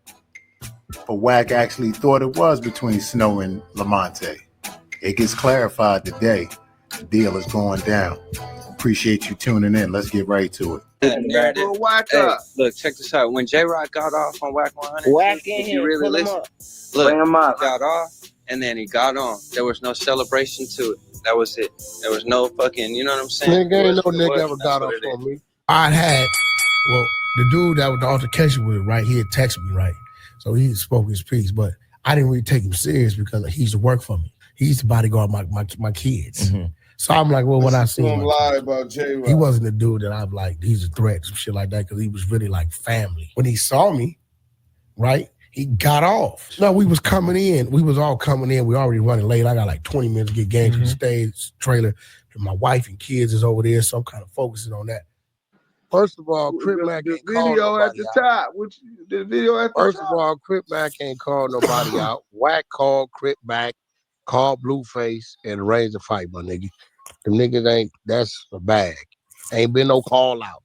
but Wack actually thought it was between Snow and Lamonte. It gets clarified today. The deal is going down. Appreciate you tuning in. Let's get right to it. Narrative. Hey, look, check this out. When J-Rock got off on WACK100, Wack in if here, you really pull him listen, up. look, Bring him up. he got off and then he got on. There was no celebration to it. That was it. There was no fucking, you know what I'm saying? Nigga ain't no nigga ever got off on me. I had, well, the dude that was the altercation with, right, he had texted me, right? So he spoke his piece, but I didn't really take him serious because he used to work for me. He used to bodyguard my kids. Mm-hmm. So I'm like, well, when I see him, lie about J-Rock. He wasn't the dude that I'm like, he's a threat, some shit like that, because he was really like family. When he saw me, right, he got off. No, we was coming in. We was all coming in. We already running late. I got like 20 minutes to get games from the stage trailer. And my wife and kids is over there, so I'm kind of focusing on that. First of all, Crip Mac ain't called Video at nobody the out. top. The video at the First top. of all, Crip Mac ain't called nobody out. Wack called Crip Mac, called Blueface, and arranged a fight, my nigga. Them niggas ain't, that's a bag. Ain't been no call out.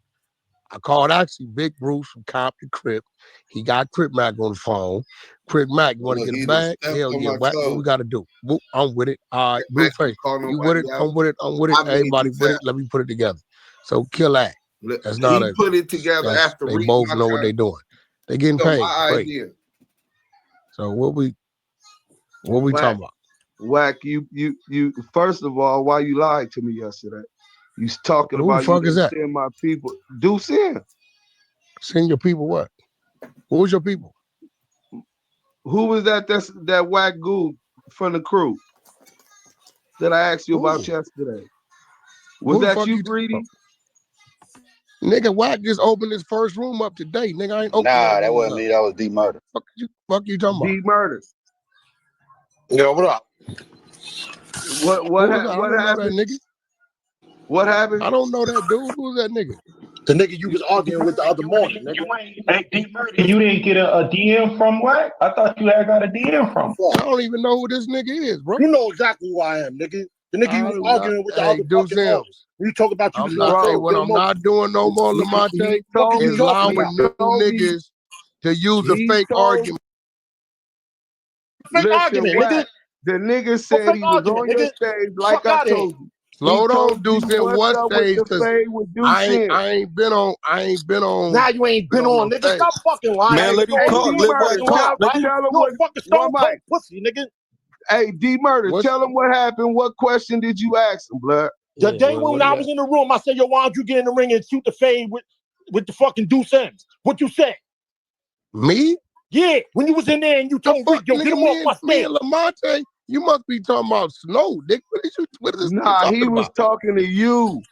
I called actually Big Bruce from Compton Crip. He got Crip Mac on the phone. Crip Mac, you want to get a bag? Hell yeah. What we got to do? I'm with it. All right, Blueface, you with it? I'm with it. I'm with it. Everybody with it. Let me put it together. So kill that. That's not He put it together after they reading both my know what they doing. They getting So paid. my Great. idea. So what we talking about? Wack, you first of all, why you lied to me yesterday? You talking Who the about fuck you is didn't that? send my people. Do send. Send your people what? What was your people? Who was that? That's that Wack Goo from the crew that I asked you about yesterday. Was Who the that fuck you, talking Greedy? about? Nigga, Wack just opened his first room up today. Nigga, I ain't opened Nah, that room wasn't up. me. That was D-Murder. Fuck you talking about? D-Murder. Yo, what up? What I don't know that happened? nigga. What happened? I don't know that dude. Who's that nigga? The nigga you was arguing with the other morning, nigga. Hey, D-Murder, you didn't get a DM from Wack? I thought you had got a DM from him. I don't even know who this nigga is, bro. You know exactly who I am, nigga. The nigga you was arguing with the other Deuce fucking morning. Sims. You talk about you I'm not saying what I'm not doing no more, Lamonte, is allowing new niggas to use a fake argument. Fake Listen, argument, Wack, nigga. the nigga said he was on your stage like I told you. Slow down, Deuce Deuce, in what stage? Because I ain't been on. Now you ain't been on, nigga. Stop fucking lying. Man, let him talk. Let Wack talk. Tell him what fucking stone cold pussy, nigga. Hey, D-Murder, tell him what happened. What question did you ask him, blood? The day when I was in the room, I said, yo, why don't you get in the ring and shoot the fade with the fucking Deuce Sims? What you said? Me? Yeah, when you was in there and you told me, yo, get him off my Me stage. and Lamonte, you must be talking about Snow, Dick. What is this Nah, he was talking to you.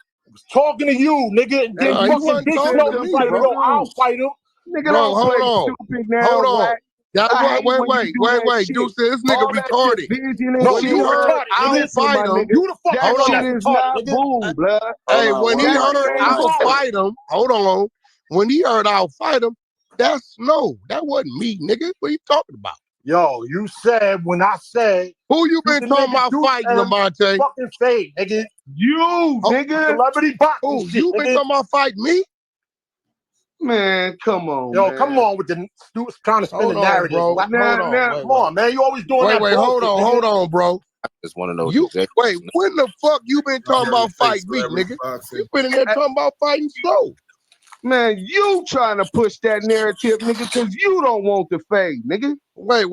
Talking to you, nigga. And then fucking Big Snow decided, yo, I'll fight him. Nigga, Bro, don't play hold on. stupid now, Hold on. Wack. That I hate when wait. you do that shit. Deuce, this nigga All that retarded. shit vision and No, shit, you blood. retarded, I'll nigga. Listen, fight my him. nigga, You the fuck that retarded, shit is not nigga. boom, blood. Hey, when he That heard shit ain't I'll boom. fight him, hold on. When he heard I'll fight him, that's Snow. That wasn't me, nigga. What are you talking about? Yo, you said when I said who you been talking about fighting, Lamonte? Fucking fade, nigga. You, nigga. Celebrity boxing shit, you been talking about fighting me? Man, come on, Yo, man. come on with the trying to spin the narrative, bro. Come on, man. You always doing that. Wait, hold on, bro. I just want to know. Wait, when the fuck you been talking about fighting me, nigga? You been in there talking about fighting Snow. Man, you trying to push that narrative, nigga, because you don't want the fade, nigga. Wait,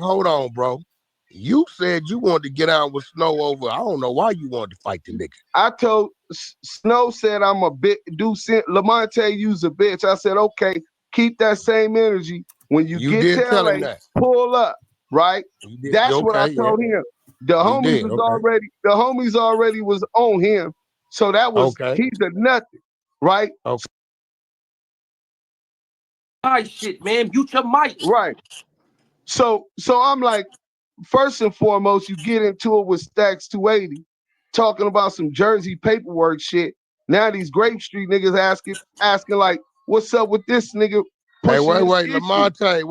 hold on, bro. You said you wanted to get out with Snow over. I don't know why you wanted to fight the nigga. I told Snow said I'm a bit Lamonte use a bitch. I said, okay, keep that same energy. When you get did to tell LA, him that. pull up, right? That's what I told him. The homies already was on him. So that was he's a nothing, right? Okay. Shit, man, mute your mic. Right. So I'm like, first and foremost, you get into it with Stacks 280, talking about some Jersey paperwork shit. Now these Grape Street niggas asking like, what's up with this nigga? Hey, wait, Lamonte.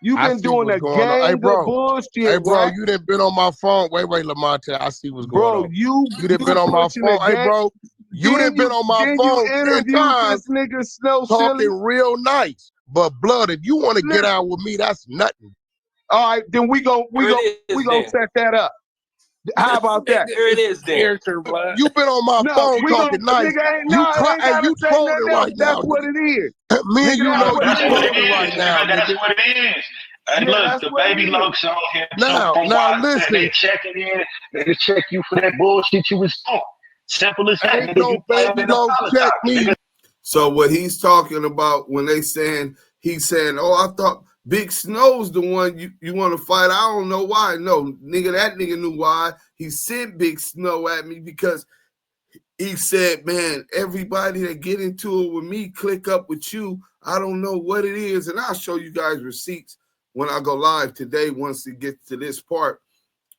You been doing a gang of bullshit. Hey, bro, you done been on my phone. Wait, Lamonte, I see what's going on. You done been on my phone. Hey, bro, you done been on my phone 10 times this nigga Snow talking silly. real nice. But blood, if you want to get out with me, that's nothing. All right, then we gonna set that up. How about that? There it is, then. You been on my phone talking nice. You trolling right now. That's what it is. Me and you know you trolling right now, nigga. That's what it is. Hey, look, the baby Lokes on here. Now listen. They checking in. They check you for that bullshit you was doing. Simple as that. Ain't no baby Lokes check me. So what he's talking about when he's saying, oh, I thought Big Snow's the one you want to fight. I don't know why. No, nigga, that nigga knew why. He sent Big Snow at me because he said, man, everybody that get into it with me, click up with you. I don't know what it is. And I'll show you guys receipts when I go live today once it gets to this part.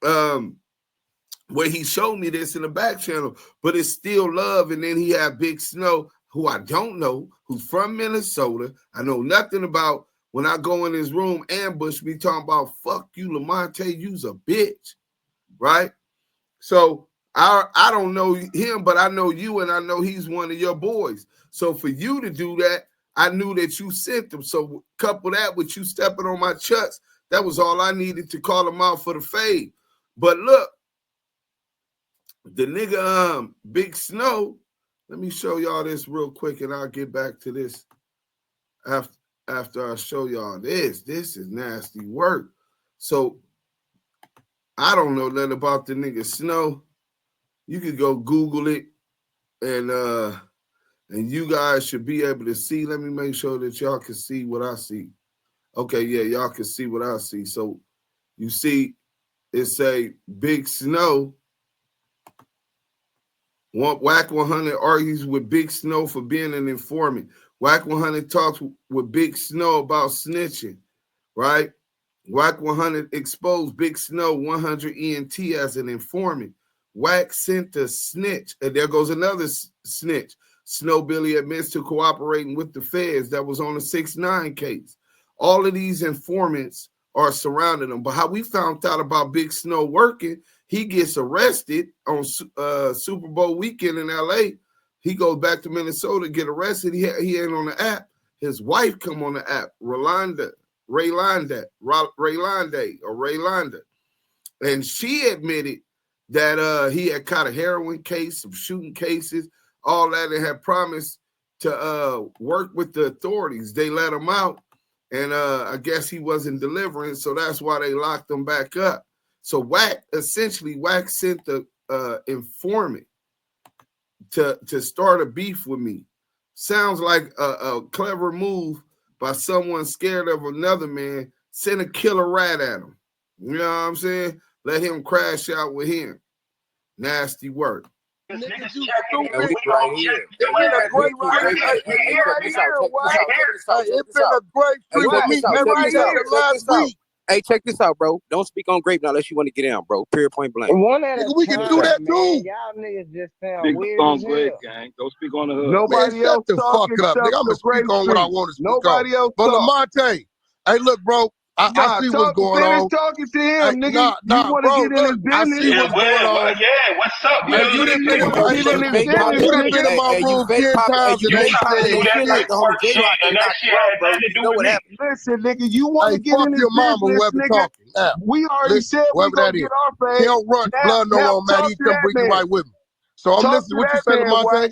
Where he showed me this in the back channel, but it's still love. And then he had Big Snow, who I don't know, who's from Minnesota. I know nothing about. When I go in his room, ambush me talking about, fuck you, Lamonte, you's a bitch, right? So I don't know him, but I know you, and I know he's one of your boys. So for you to do that, I knew that you sent him. So couple that with you stepping on my chucks, that was all I needed to call him out for the fade. But look, the nigga Big Snow, let me show y'all this real quick, and I'll get back to this after I show y'all this. This is nasty work. So I don't know nothing about the nigga Snow. You could go Google it, and you guys should be able to see. Let me make sure that y'all can see what I see. Okay, yeah, y'all can see what I see. So you see it say Big Snow. WACK100 argues with Big Snow for being an informant. WACK100 talks with Big Snow about snitching, right? WACK100 exposed Big Snow 100 ENT as an informant. WACK sent a snitch, and there goes another snitch. Snow Billy admits to cooperating with the feds that was on the 6ix9ine case. All of these informants are surrounding him. But how we found out about Big Snow working, he gets arrested on Super Bowl weekend in LA. He goes back to Minnesota, get arrested. He ain't on the app. His wife come on the app, Raylanda, and she admitted that he had caught a heroin case, some shooting cases, all that, and had promised to work with the authorities. They let him out, and I guess he wasn't delivering, so that's why they locked him back up. So WACK sent the informant to start a beef with me. Sounds like a clever move by someone scared of another man. Send a killer rat at him. You know what I'm saying? Let him crash out with him. Nasty work. Niggas, you stupid. Right here. It's been a great streak with me every day last week. Hey, check this out, bro. Don't speak on Grape now unless you want to get down, bro. Period, point blank. One at a Nigga, we can do that time, too. man. Y'all niggas just sound Speak weird on as Grape, hell. gang. Don't speak on the hood. Man, Nobody shut else the talk fuck up, except nigga. I'm the gonna speak Grape on what I Street. want to speak Nobody on. else But talk. Lamonte, hey, look, bro. I Nah, see what's going finish on. talking to Hey, him, nigga. You want to bro. get in his Look, I business? see what's going on. Yeah, what's up? Hey, you done been in You want to get in his business, you done nigga? been in my room 10 times You today trying to saying do that shit. network shit, and that shit had nothing to do with me. Listen, nigga, you want Hey, to get fuck in his your mama, business, whoever nigga. talking. Now, We already listen, said we whoever gonna that is. get our He fade. don't run Now, blood no more, man. talk He to come that bring you man. right with me. So I'm Talk listening. to What you that say, man, Lamonte? Wack.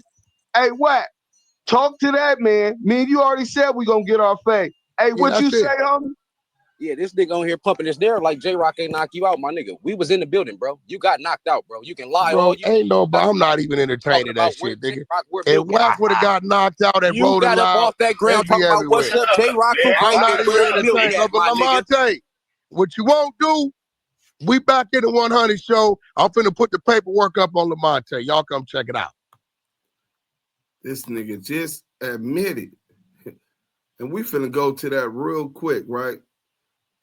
Hey, Wack. Talk to that man. Me and you already said we gonna get our fade. Hey, what that's you it. say, homie? Yeah, this nigga on here pumping his narrative like J-Rock ain't knock you out, my nigga. We was in the building, bro. You got knocked out, bro. You can lie all Bro, you ain't nobody. I'm not even entertaining that shit, nigga. If Wack would have got knocked out at You Rolling got up Loud, off that ground they'd be talking about what's everywhere. up, J-Rock, who I'm not banging, where even the building entertaining. at, But my nigga. Lamonte, what you won't do, we back in the 100 show. I'm finna put the paperwork up on Lamonte. Y'all come check it out. This nigga just admitted. And we finna go to that real quick, right?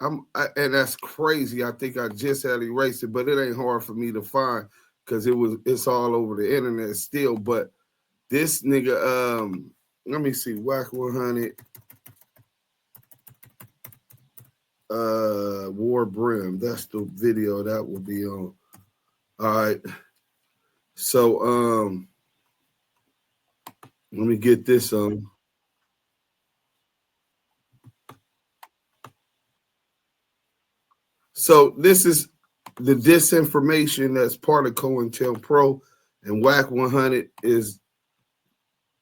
And that's crazy. I think I just had erased it, but it ain't hard for me to find because it's all over the internet still. But this nigga, let me see, WACK100, War Brim. That's the video that will be on. All right. So let me get this on. So this is the disinformation that's part of COINTELPRO, and WACK100 is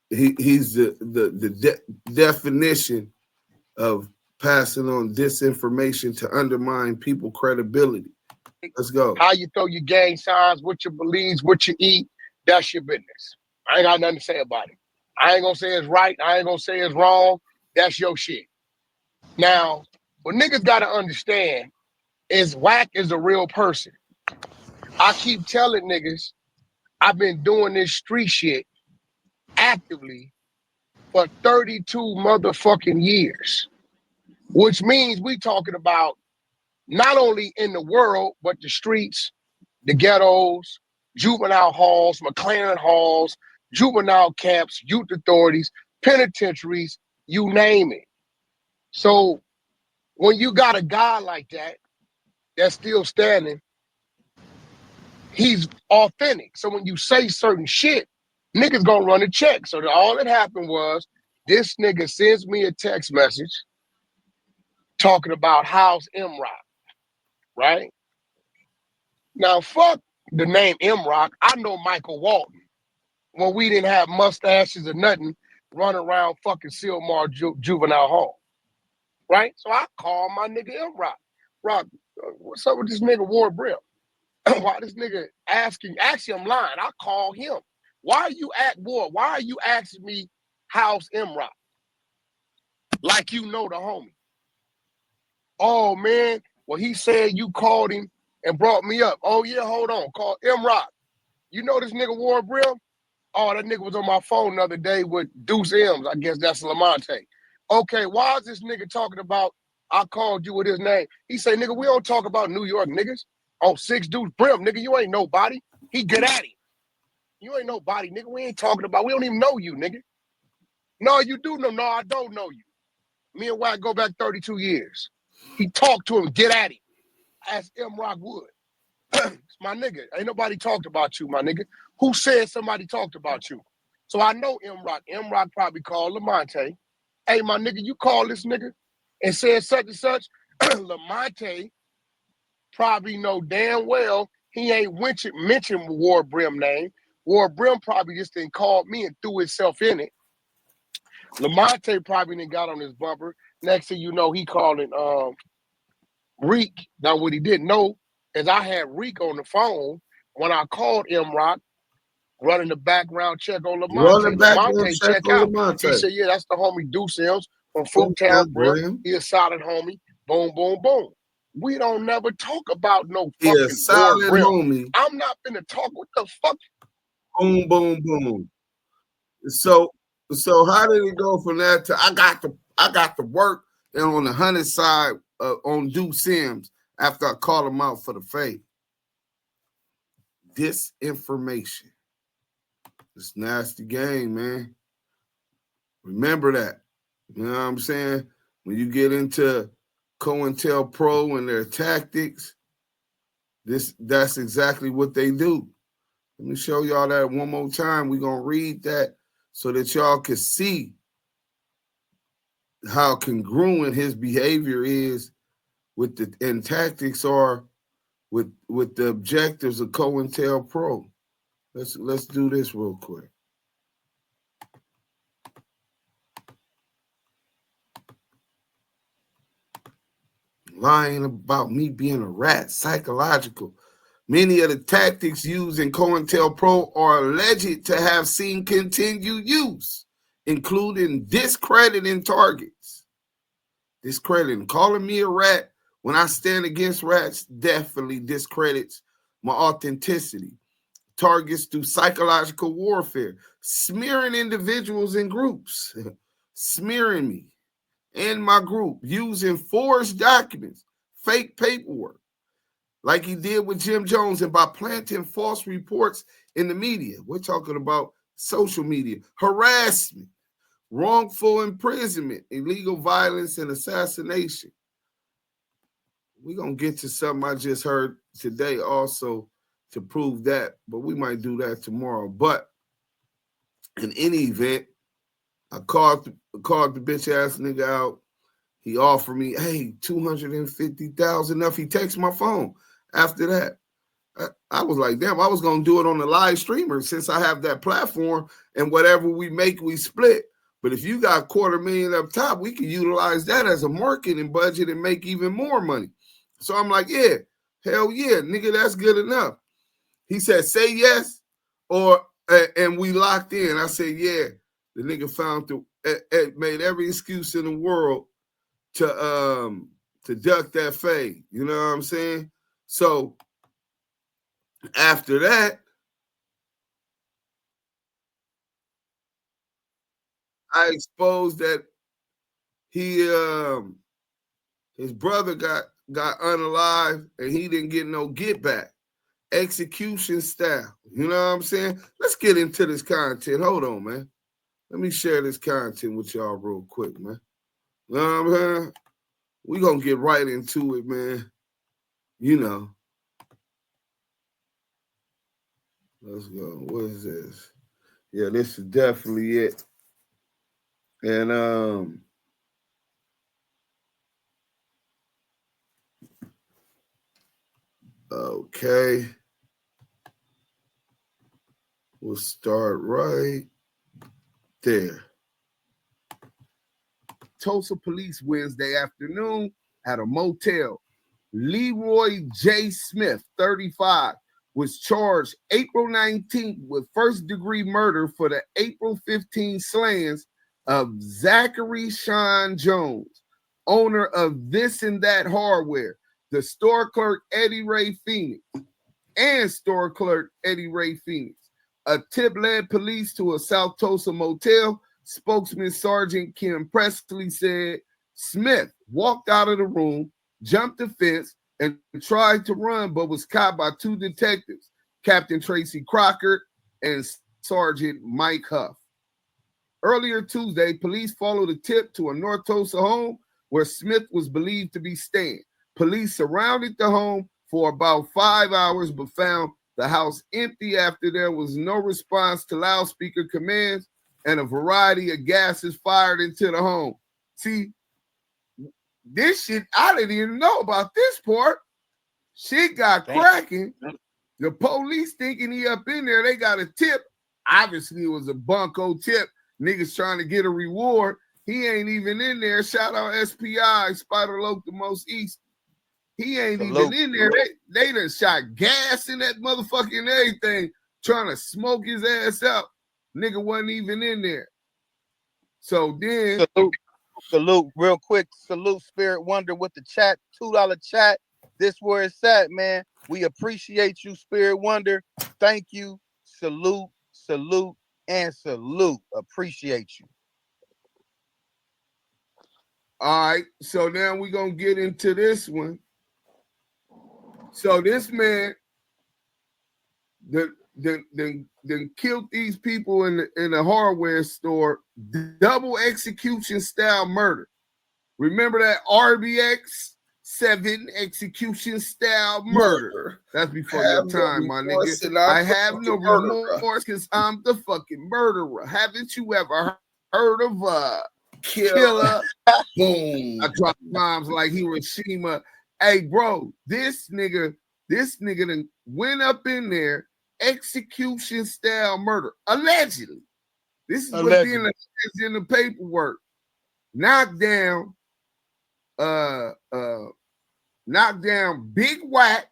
he's the definition of passing on disinformation to undermine people's credibility. Let's go. How you throw your gang signs, what your beliefs, what you eat, that's your business. I ain't got nothing to say about it. I ain't gonna say it's right. I ain't gonna say it's wrong. That's your shit. Now, what niggas gotta understand is Wack is a real person. I keep telling niggas I've been doing this street shit actively for 32 motherfucking years, which means we talking about not only in the world, but the streets, the ghettos, juvenile halls, McLaren halls, juvenile camps, youth authorities, penitentiaries, you name it. So when you got a guy like that, that's still standing, he's authentic. So when you say certain shit, niggas gonna run a check. So all that happened was this nigga sends me a text message talking about House M-Rock, right? Now, fuck the name M-Rock. I know Michael Walton. When we didn't have mustaches or nothing, running around fucking Silmar Juvenile Hall, right? So I call my nigga M-Rock. Rock, what's up with this nigga War Brim? Why this nigga asking? Actually, I'm lying. I call him. Why are you at war? Why are you asking me House M-Rock? Like you know the homie. Oh, man. Well, he said you called him and brought me up. Oh, yeah, hold on. Call M-Rock. You know this nigga War Brim? Oh, that nigga was on my phone the other day with Deuce M's. I guess that's Lamonte. Okay, why is this nigga talking about I called you with his name? He say, nigga, we don't talk about New York niggas. Oh, 6 Deuce Brim, nigga, you ain't nobody. He get at him. You ain't nobody, nigga. We ain't talking about, we don't even know you, nigga. No, you do know. No, I don't know you. Me and Wack go back 32 years. He talked to him, get at him. As M-Rock would. It's my nigga. Ain't nobody talked about you, my nigga. Who said somebody talked about you? So I know M-Rock. M-Rock probably called Lamonte. Hey, my nigga, you call this nigga and said such and such. Lamonte probably know damn well he ain't mentioned War Brim name. War Brim probably just didn't call me and threw himself in it. Lamonte probably didn't got on his bumper. Next thing you know, he calling Reek. Now, what he didn't know is I had Reek on the phone when I called M-Rock, running the background check on Run Lamonte. the background Lamonte check check on out. Lamonte. He said, yeah, that's the homie Deuce M's from Okay, Fruittown Brim. Brim. He a solid homie. Boom, boom, boom. We don't never talk about no He a fucking War solid Brim. homie. I'm not finna talk. What the fuck? Boom, boom, boom. So how did it go from that to I got the work, and on the 100 side, on Due Sims after I called him out for the fade. Disinformation. It's nasty game, man. Remember that. You know what I'm saying? When you get into COINTELPRO and their tactics, that's exactly what they do. Let me show y'all that one more time. We're going to read that so that y'all can see how congruent his behavior is with the and tactics are with the objectives of COINTELPRO. Let's do this real quick. Lying about me being a rat, psychological. Many of the tactics used in COINTELPRO are alleged to have seen continued use, including discrediting targets. Discrediting. Calling me a rat when I stand against rats definitely discredits my authenticity. Targets through psychological warfare. Smearing individuals and groups. Smearing me and my group using forged documents, fake paperwork, like he did with Jim Jones, and by planting false reports in the media. We're talking about social media, harassment, wrongful imprisonment, illegal violence, and assassination. We're going to get to something I just heard today also to prove that, but we might do that tomorrow. But in any event, I called the bitch ass nigga out. He offered me, hey, $250,000 enough. He texted my phone after that. I was like, damn, I was going to do it on the live streamer since I have that platform, and whatever we make, we split. But if you got $250,000 up top, we can utilize that as a marketing budget and make even more money. So I'm like, yeah, hell yeah, nigga, that's good enough. He said, say yes, and we locked in. I said, yeah. The nigga made every excuse in the world to duck that fade. You know what I'm saying? So after that, I exposed that his brother got unalived and he didn't get no get back. Execution style. You know what I'm saying? Let's get into this content. Hold on, man. Let me share this content with y'all real quick, man. You know what I'm saying? We're going to get right into it, man. You know. Let's go. What is this? Yeah, this is definitely it. And okay. We'll start right there. Tulsa police Wednesday afternoon at a motel. Leroy J. Smith, 35, was charged April 19th with first-degree murder for the April 15 slayings of Zachary Sean Jones, owner of This and That Hardware, the store clerk Eddie Ray Phoenix, and store clerk Eddie Ray Phoenix. A tip led police to a South Tulsa motel. Spokesman Sergeant Kim Presley said Smith walked out of the room, jumped the fence, and tried to run, but was caught by two detectives, Captain Tracy Crocker and Sergeant Mike Huff. Earlier Tuesday, police followed a tip to a North Tulsa home where Smith was believed to be staying. Police surrounded the home for about 5 hours, but found the house empty after there was no response to loudspeaker commands and a variety of gases fired into the home. See, this shit, I didn't even know about this part. Shit got cracking. The police thinking he up in there. They got a tip. Obviously, it was a bunko tip. Niggas trying to get a reward. He ain't even in there. Shout out SPI, Spider Locomos East. He ain't even in there. They done shot gas in that motherfucking everything, trying to smoke his ass out. Nigga wasn't even in there. So then salute real quick. Salute Spirit Wonder with the chat, $2 chat. This where it's at, man. We appreciate you, Spirit Wonder. Thank you. Salute, salute, and salute. Appreciate you. All right, so now we're gonna get into this one. So this man then killed these people in the hardware store, double execution style murder. Remember that RBX 7 execution style murder? That's before your time, my nigga. I have no remorse because I'm the fucking murderer. Haven't you ever heard of killer? Boom. I dropped bombs like Hiroshima. Hey, bro, this nigga done went up in there, execution style murder. Allegedly. This is what's being alleged in the paperwork. Knocked down Big WACK,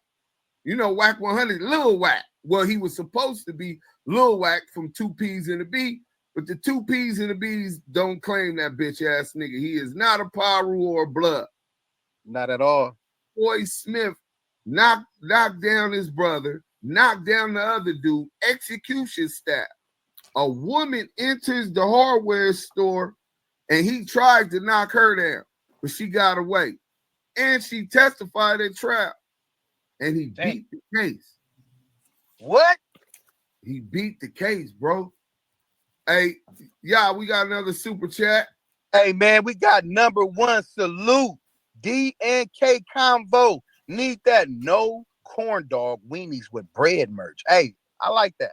you know, WACK100, Lil WACK. Well, he was supposed to be Lil WACK from 2 P's and a B, but the 2 P's and the B's don't claim that bitch ass nigga. He is not a Paru or a Blood. Not at all. Boy Smith knocked down his brother, knocked down the other dude, execution style. A woman enters the hardware store and he tried to knock her down, but she got away. And she testified at trial. And he beat the case. What? He beat the case, bro. Hey, yeah, we got another super chat. Hey, man, we got number 1 salute. DNK Convo. Need that no corn dog weenies with bread merch. Hey, I like that.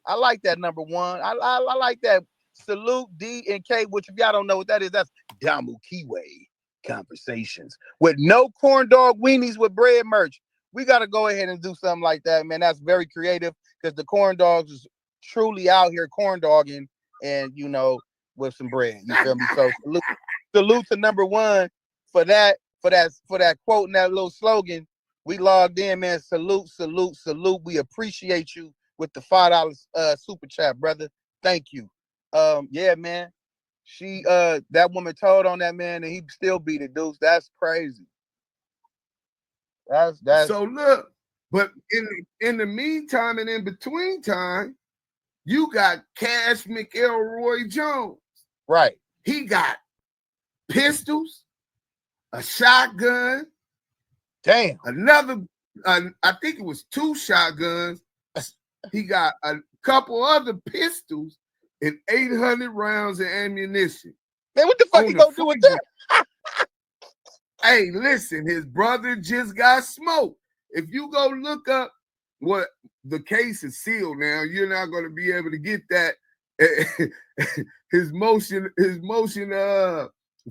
I like that number 1. I like that. Salute DNK, which if y'all don't know what that is, that's Damu Kiwe Conversations with no corn dog weenies with bread merch. We got to go ahead and do something like that, man. That's very creative because the corn dogs is truly out here corn dogging and, you know, with some bread. You feel me? So salute to number 1 for that quote and that little slogan. We logged in, man. Salute. We appreciate you with the $5 super chat, brother. Thank you. Yeah, man. She that woman told on that man and he still beat it, dudes. That's crazy. That's so look, but in the meantime and in between time, you got Cash McElroy Jones. Right. He got pistols, a shotgun. Damn. Another, I think it was 2 shotguns. He got a couple other pistols and 800 rounds of ammunition. Man, what the fuck he gonna do with that? Hey, listen, his brother just got smoked. If you go look up what the case is sealed now, you're not going to be able to get that. His motion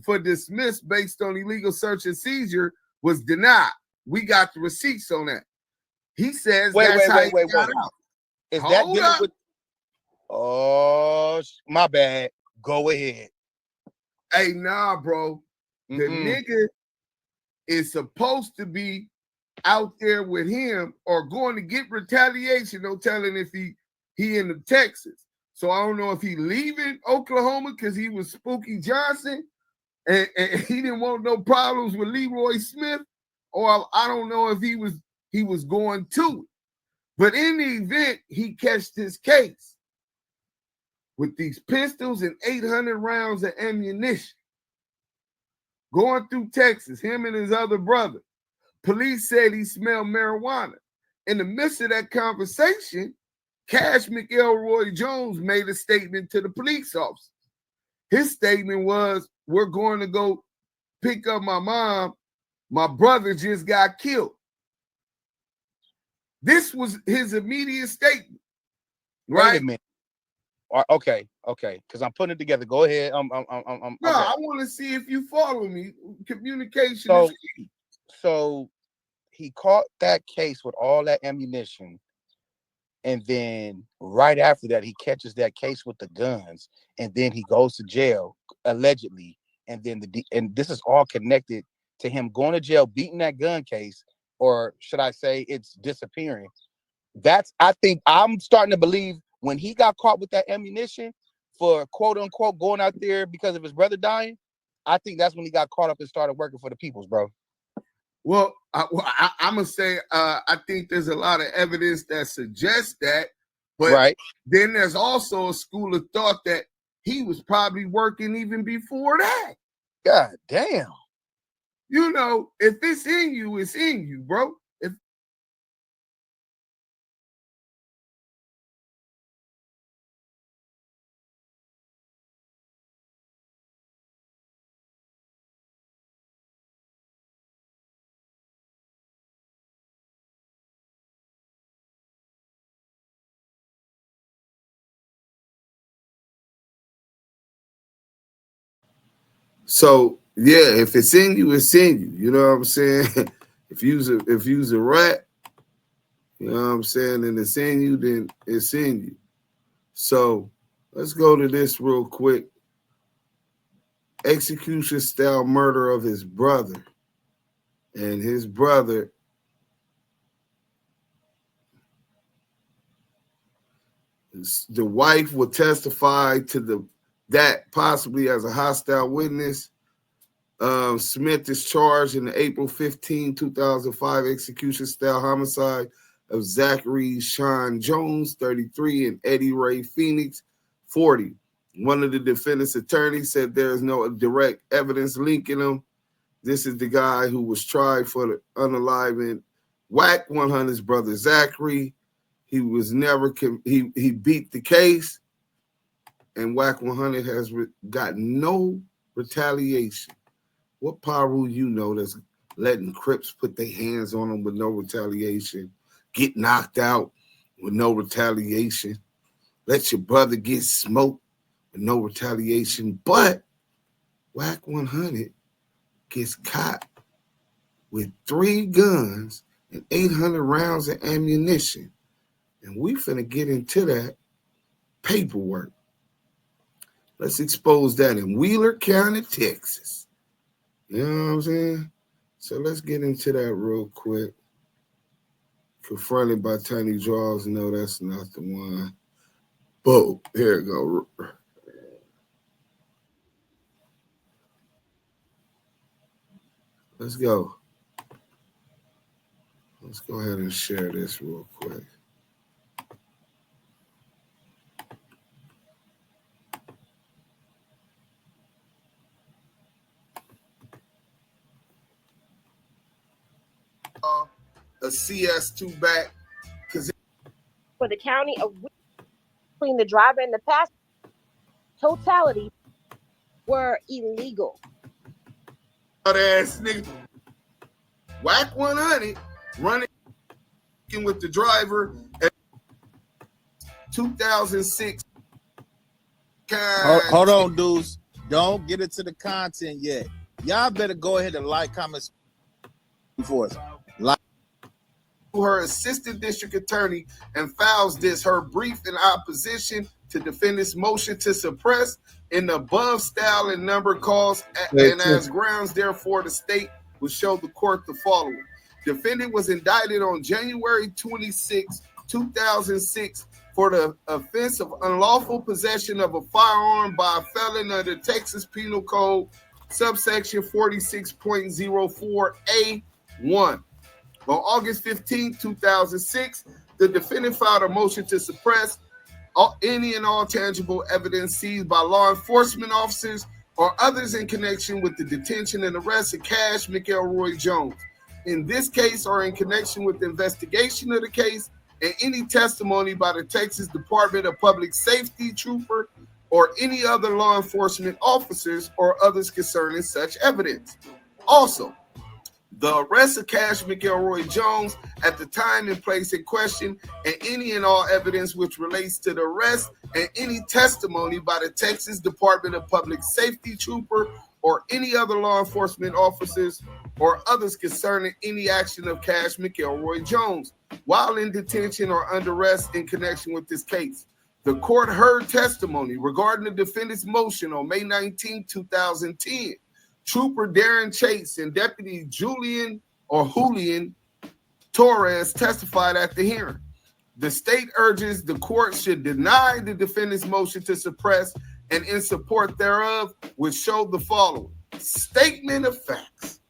for dismiss based on illegal search and seizure was denied. We got the receipts on that. He says wait. Out. Is that dealing with? Oh, my bad. Go ahead. Hey, nah, bro. The nigga is supposed to be out there with him or going to get retaliation. No telling if he in the Texas. So I don't know if he leaving Oklahoma because he was Spooky Johnson and he didn't want no problems with Leroy Smith, or I don't know if he was going to it. But in the event, he catched his case with these pistols and 800 rounds of ammunition. Going through Texas, him and his other brother. Police said he smelled marijuana. In the midst of that conversation, Cash McElroy Jones made a statement to the police officer. His statement was, we're going to go pick up my mom. My brother just got killed. This was his immediate statement. Right? Wait a minute. Okay, because I'm putting it together. Go ahead. No, I want to see if you follow me. Communication is key. So he caught that case with all that ammunition, and then right after that, he catches that case with the guns, and then he goes to jail allegedly, and then and this is all connected to him going to jail, beating that gun case, or should I say, it's disappearing. I think I'm starting to believe when he got caught with that ammunition for quote unquote going out there because of his brother dying, I think that's when he got caught up and started working for the peoples, bro. Well, I'm gonna say I think there's a lot of evidence that suggests that, but then there's also a school of thought that he was probably working even before that. God damn. You know, if it's in you, it's in you, bro. If So yeah, if it's in you, it's in you. You know what I'm saying? if you's a rat, you know what I'm saying, and it's in you, then it's in you. So let's go to this real quick. Execution style murder of his brother. And his brother, the wife will testify to that possibly as a hostile witness. Smith is charged in the April 15, 2005 execution style homicide of Zachary Sean Jones, 33, and Eddie Ray Phoenix, 40. One of the defendant's attorneys said there is no direct evidence linking them. This is the guy who was tried for the unaliving WACK100's brother Zachary. He was never he beat the case, and WACK100 has got no retaliation. What Paru you know that's letting Crips put their hands on him with no retaliation, get knocked out with no retaliation, let your brother get smoked with no retaliation, but WACK100 gets caught with 3 guns and 800 rounds of ammunition. And we finna get into that paperwork. Let's expose that in Wheeler County, Texas. You know what I'm saying? So let's get into that real quick. Confronted by Tiny Draws. No, that's not the one. Boom. Here we go. Let's go. Let's go ahead and share this real quick. A CS2 back because for the county of between the driver and the passenger, totality were illegal. Ass nigga. WACK100 running with the driver at 2006. Hold on, dudes. Don't get into the content yet. Y'all better go ahead and like, comment for us. Like her assistant district attorney and files this her brief in opposition to defendant's motion to suppress in the above style and number calls and as grounds, therefore, the state will show the court the following. Defendant was indicted on January 26, 2006 for the offense of unlawful possession of a firearm by a felon under Texas Penal Code, subsection 46.04A1. On August 15, 2006, the defendant filed a motion to suppress any and all tangible evidence seized by law enforcement officers or others in connection with the detention and arrest of Cash McElroy Jones. In this case, or in connection with the investigation of the case, and any testimony by the Texas Department of Public Safety trooper or any other law enforcement officers or others concerning such evidence. Also, the arrest of Cash McElroy Jones at the time and place in question, and any and all evidence which relates to the arrest and any testimony by the Texas Department of Public Safety trooper or any other law enforcement officers or others concerning any action of Cash McElroy Jones while in detention or under arrest in connection with this case. The court heard testimony regarding the defendant's motion on May 19, 2010. Trooper Darren Chase and Deputy Julian Torres testified at the hearing. The state urges the court should deny the defendant's motion to suppress and in support thereof, which showed the following. Statement of facts.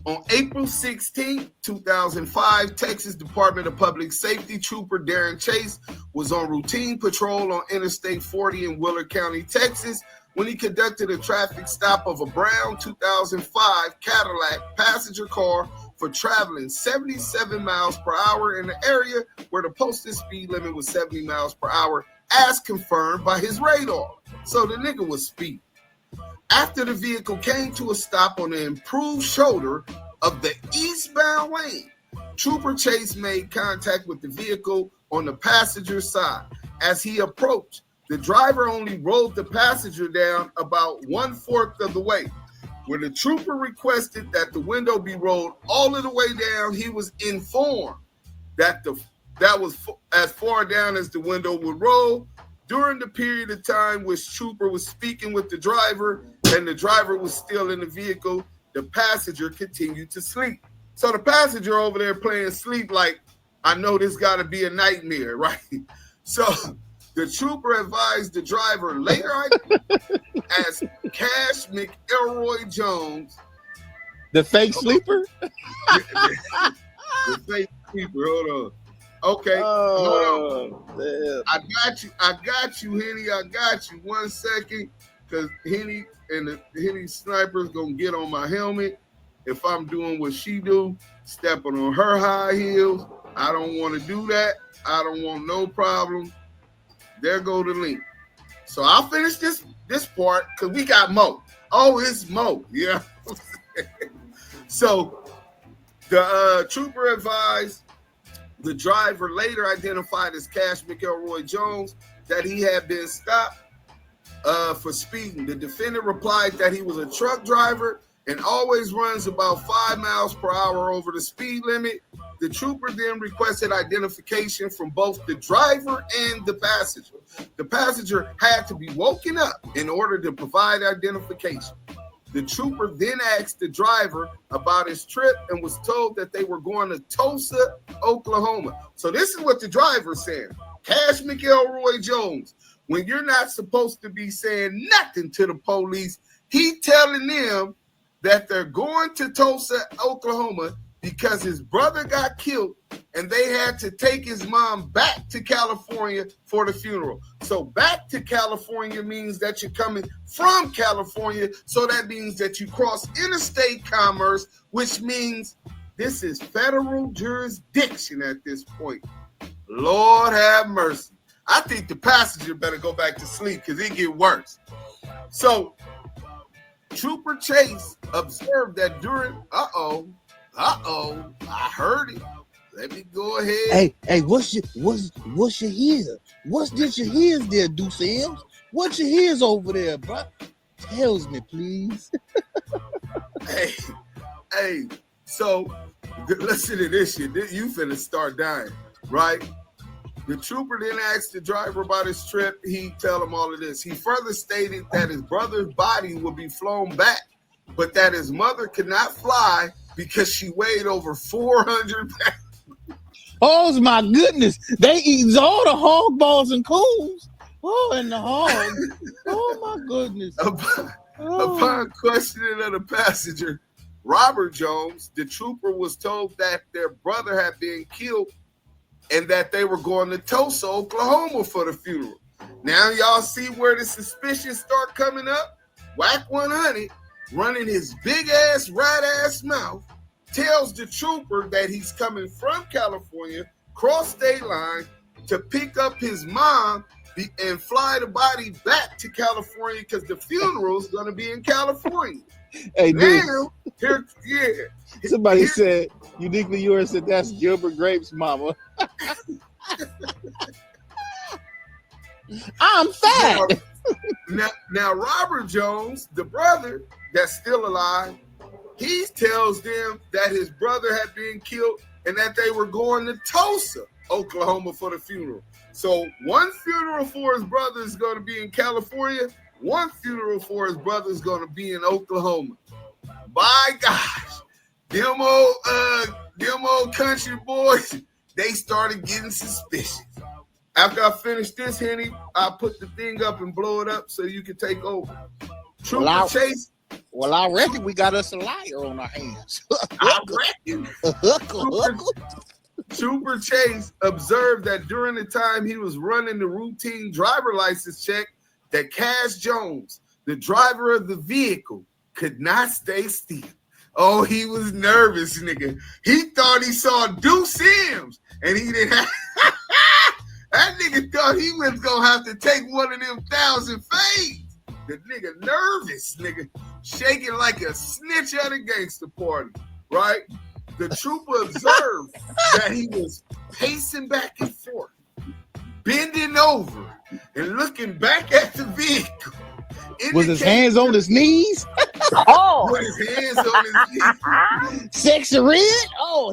On April 16, 2005, Texas Department of Public Safety Trooper Darren Chase was on routine patrol on Interstate 40 in Wheeler County, Texas, when he conducted a traffic stop of a brown 2005 Cadillac passenger car for traveling 77 miles per hour in an area where the posted speed limit was 70 miles per hour, as confirmed by his radar. So the nigga was speeding. After the vehicle came to a stop on the improved shoulder of the eastbound lane, Trooper Chase made contact with the vehicle on the passenger side. As he approached, the driver only rolled the passenger down about 1/4 of the way. When the trooper requested that the window be rolled all of the way down, he was informed that that was as far down as the window would roll. During the period of time which Trooper was speaking with the driver and the driver was still in the vehicle, the passenger continued to sleep. So the passenger over there playing sleep like, I know this got to be a nightmare, right? So the trooper advised the driver later as Cash McElroy Jones. The fake sleeper? The fake sleeper, hold on. Okay, hold on. Damn. I got you, Henny. I got you. 1 second, because Henny and the Henny sniper's gonna get on my helmet if I'm doing what she do, stepping on her high heels. I don't want to do that. I don't want no problem. There go the link. So I'll finish this part because we got Mo. Oh, it's Mo. Yeah. So the trooper advised the driver, later identified as Cash McElroy Jones, that he had been stopped for speeding. The defendant replied that he was a truck driver and always runs about 5 miles per hour over the speed limit. The trooper then requested identification from both the driver and the passenger. The passenger had to be woken up in order to provide identification. The trooper then asked the driver about his trip and was told that they were going to Tulsa, Oklahoma. So this is what the driver said. Cash McElroy Jones, when you're not supposed to be saying nothing to the police, he telling them that they're going to Tulsa, Oklahoma because his brother got killed and they had to take his mom back to California for the funeral. So back to California means that you're coming from California. So that means that you cross interstate commerce, which means this is federal jurisdiction at this point. Lord have mercy. I think the passenger better go back to sleep because it get worse. So Trooper Chase observed that during, I heard it. Let me go ahead. Hey, what's your hear? What's this your hears there, Docu-Series? What's your hears over there, bro? Tells me, please. Hey, so listen to this shit. You finna start dying, right? The trooper then asked the driver about his trip. He tell him all of this. He further stated that his brother's body would be flown back, but that his mother could not fly because she weighed over 400 pounds. Oh my goodness. They eat all the hog balls and coons. Oh, and the hog. Oh my goodness. Upon questioning of the passenger, Robert Jones, the trooper was told that their brother had been killed and that they were going to Tulsa, Oklahoma for the funeral. Now y'all see where the suspicions start coming up? WACK100, running his big ass, rat ass mouth, tells the trooper that he's coming from California, cross state line, to pick up his mom and fly the body back to California because the funeral is going to be in California. Hey, dude. Now, Somebody said, uniquely yours said that's Gilbert Grape's mama. I'm fat. Now, Robert Jones, the brother that's still alive, he tells them that his brother had been killed and that they were going to Tulsa, Oklahoma for the funeral. So one funeral for his brother is going to be in California. One funeral for his brother is going to be in Oklahoma. My gosh, them old country boys, they started getting suspicious. After I finish this, Henny, I'll put the thing up and blow it up so you can take over. Trooper Chase. Well, I reckon we got us a liar on our hands. I reckon. Trooper Chase observed that during the time he was running the routine driver license check, that Cash Jones, The driver of the vehicle could not stay still. Oh, he was nervous, nigga. He thought he saw Deuce Sims, and he didn't have that nigga thought he was gonna have to take one of them 1,000 fades. The nigga nervous, nigga, shaking like a snitch at a gangster party, right? The trooper observed that he was pacing back and forth, bending over, and looking back at the vehicle. Was his hands on his knees? Oh, With his hands on his knees. Sexy Red? Oh,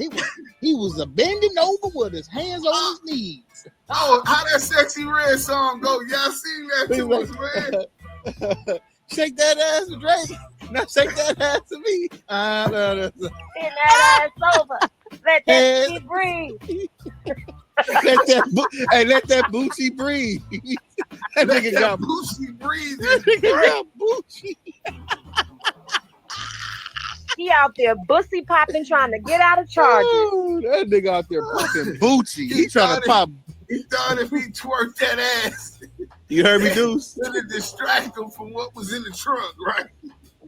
he was a bending over with his hands on his knees. Oh, how that Sexy Red song go? Y'all seen that too much, man? Shake that ass to Drake. Now shake that ass to me. Bend that ass over. Let that shit breathe. Let that Bucci breathe. That nigga got Bucci breathe. That nigga got Bucci. He out there bussy popping, trying to get out of charges. Oh, that nigga out there popping Bucci. He trying to pop. He thought if he twerked that ass, you heard me, Deuce? it'd distract him from what was in the trunk, right?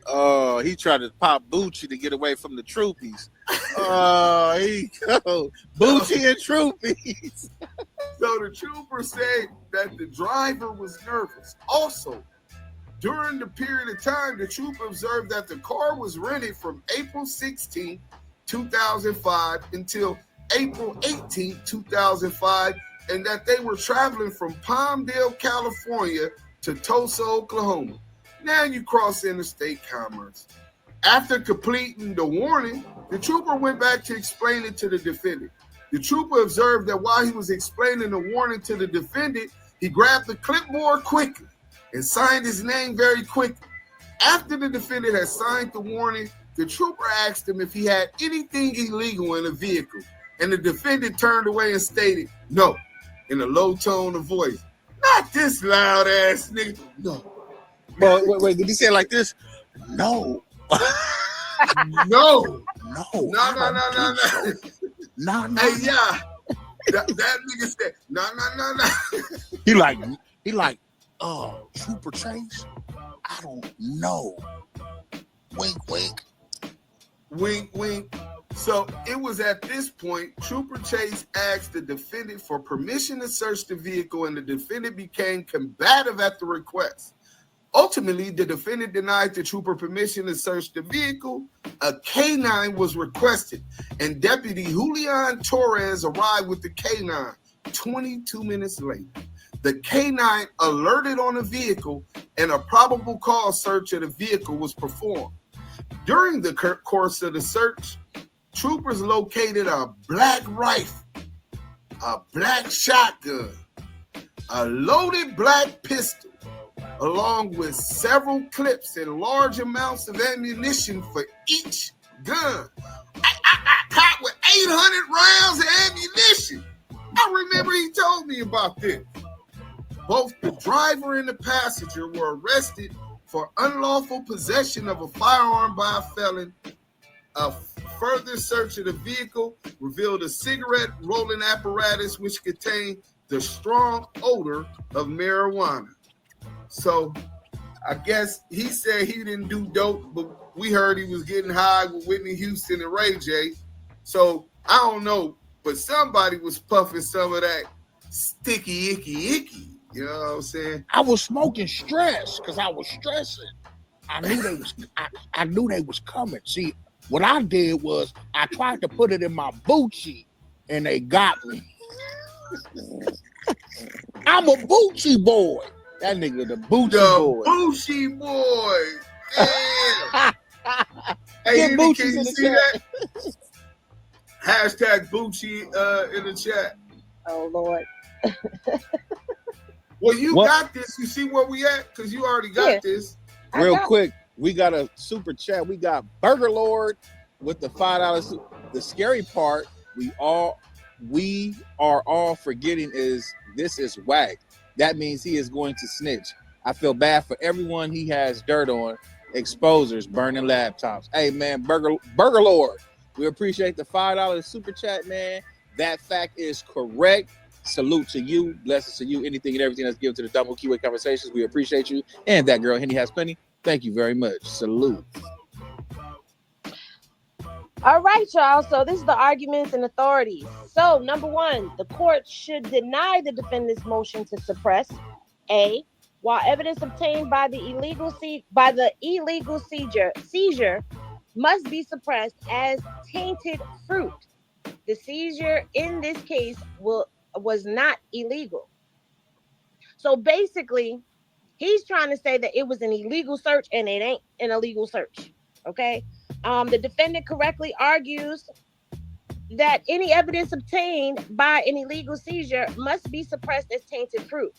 Oh, he tried to pop Bucci to get away from the troopies. Oh, he go. Bucci and troopies. So the trooper said that the driver was nervous. Also, during the period of time, the trooper observed that the car was rented from April 16, 2005 until April 18, 2005, and that they were traveling from Palmdale, California to Tulsa, Oklahoma. Now you cross interstate commerce. After completing the warning, the trooper went back to explain it to the defendant. The trooper observed that while he was explaining the warning to the defendant, he grabbed the clipboard quickly and signed his name very quickly. After the defendant had signed the warning, the trooper asked him if he had anything illegal in the vehicle, and the defendant turned away and stated, "No," in a low tone of voice. "Not this loud ass nigga. No." Well, wait, did he say it like this? No. No. No. No. Hey, yeah. That nigga said, no. He like, Trooper Chase? I don't know. Wink, wink. Wink, wink. So it was at this point, Trooper Chase asked the defendant for permission to search the vehicle, and the defendant became combative at the request. Ultimately, the defendant denied the trooper permission to search the vehicle. A K-9 was requested, and Deputy Julian Torres arrived with the K-9 22 minutes later. The K-9 alerted on the vehicle, and a probable cause search of the vehicle was performed. During the course of the search, troopers located a black rifle, a black shotgun, a loaded black pistol, along with several clips and large amounts of ammunition for each gun. I caught with 800 rounds of ammunition. I remember he told me about this. Both the driver and the passenger were arrested for unlawful possession of a firearm by a felon. A further search of the vehicle revealed a cigarette rolling apparatus which contained the strong odor of marijuana. So I guess he said he didn't do dope, but we heard he was getting high with Whitney Houston and Ray J. So I don't know, but somebody was puffing some of that sticky, icky. You know what I'm saying? I was smoking stress because I was stressing. I knew they was coming. See, what I did was I tried to put it in my Bucci, and they got me. I'm a Bucci boy. That nigga, the Bucci boy. Bucci boy. Damn. Hey, Bucci can you see that? Hashtag Bucci in the chat. Oh, Lord. Well, you got this. You see where we at? Because you already got this. Real quick, we got a super chat. We got Burger Lord with the $5. The scary part, we are all forgetting is this is WACK. That means he is going to snitch. I feel bad for everyone he has dirt on. Exposers, burning laptops. Hey, man, Burger Lord, we appreciate the $5 super chat, man. That fact is correct. Salute to you, blessings to you, anything and everything that's given to the Double Keyway Conversations. We appreciate you. And that girl, Henny Has Plenty. Thank you very much. Salute. All right, y'all. So this is the arguments and authorities. So number one, the court should deny the defendant's motion to suppress. A, while evidence obtained by the illegal seizure must be suppressed as tainted fruit. The seizure in this case was not illegal. So basically, he's trying to say that it was an illegal search and it ain't an illegal search. Okay. The defendant correctly argues that any evidence obtained by an illegal seizure must be suppressed as tainted fruit.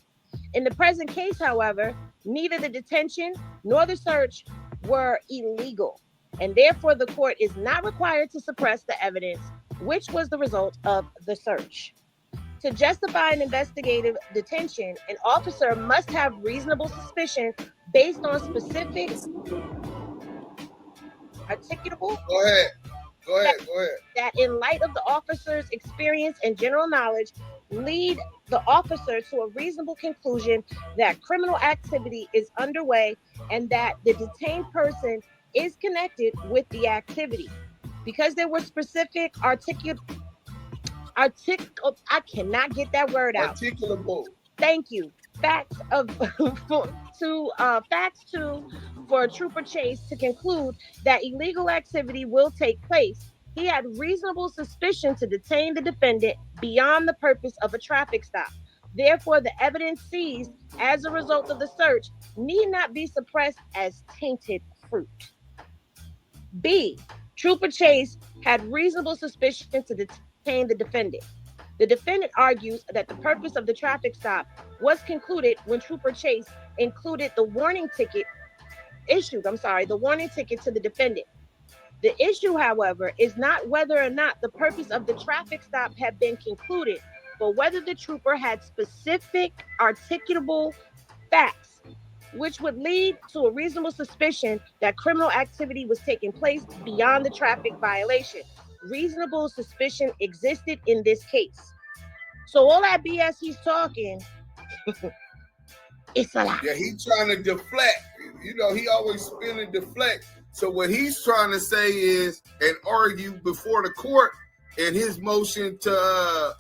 In the present case, however, neither the detention nor the search were illegal, and therefore the court is not required to suppress the evidence which was the result of the search. To justify an investigative detention, an officer must have reasonable suspicion based on specific articulable. Go ahead. That in light of the officer's experience and general knowledge, lead the officer to a reasonable conclusion that criminal activity is underway and that the detained person is connected with the activity. Because there were specific I cannot get that word out. Articulable. Thank you. Facts for a trooper chase to conclude that illegal activity will take place. He had reasonable suspicion to detain the defendant beyond the purpose of a traffic stop. Therefore, the evidence seized as a result of the search need not be suppressed as tainted fruit. B, Trooper Chase had reasonable suspicion to detain the defendant. The defendant argues that the purpose of the traffic stop was concluded when Trooper Chase issued the warning ticket to the defendant. The issue, however, is not whether or not the purpose of the traffic stop had been concluded, but whether the trooper had specific articulable facts which would lead to a reasonable suspicion that criminal activity was taking place beyond the traffic violation. Reasonable suspicion existed in this case. So all that BS he's talking, it's a lie. Yeah, he's trying to deflect. You know, he always spin and deflect. So what he's trying to say is, and argue before the court in his motion to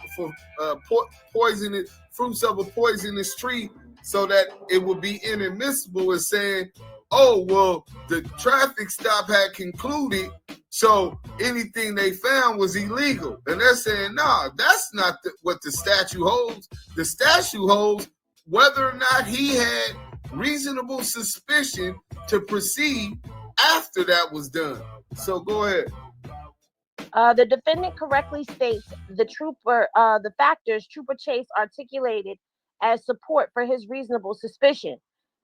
poisonous fruits of a poisonous tree, so that it would be inadmissible, is saying, oh, well, the traffic stop had concluded, so anything they found was illegal. And they're saying, nah, that's not what the statute holds. The statute holds whether or not he had reasonable suspicion to proceed after that was done. So go ahead. The defendant correctly states the factors Trooper Chase articulated as support for his reasonable suspicion.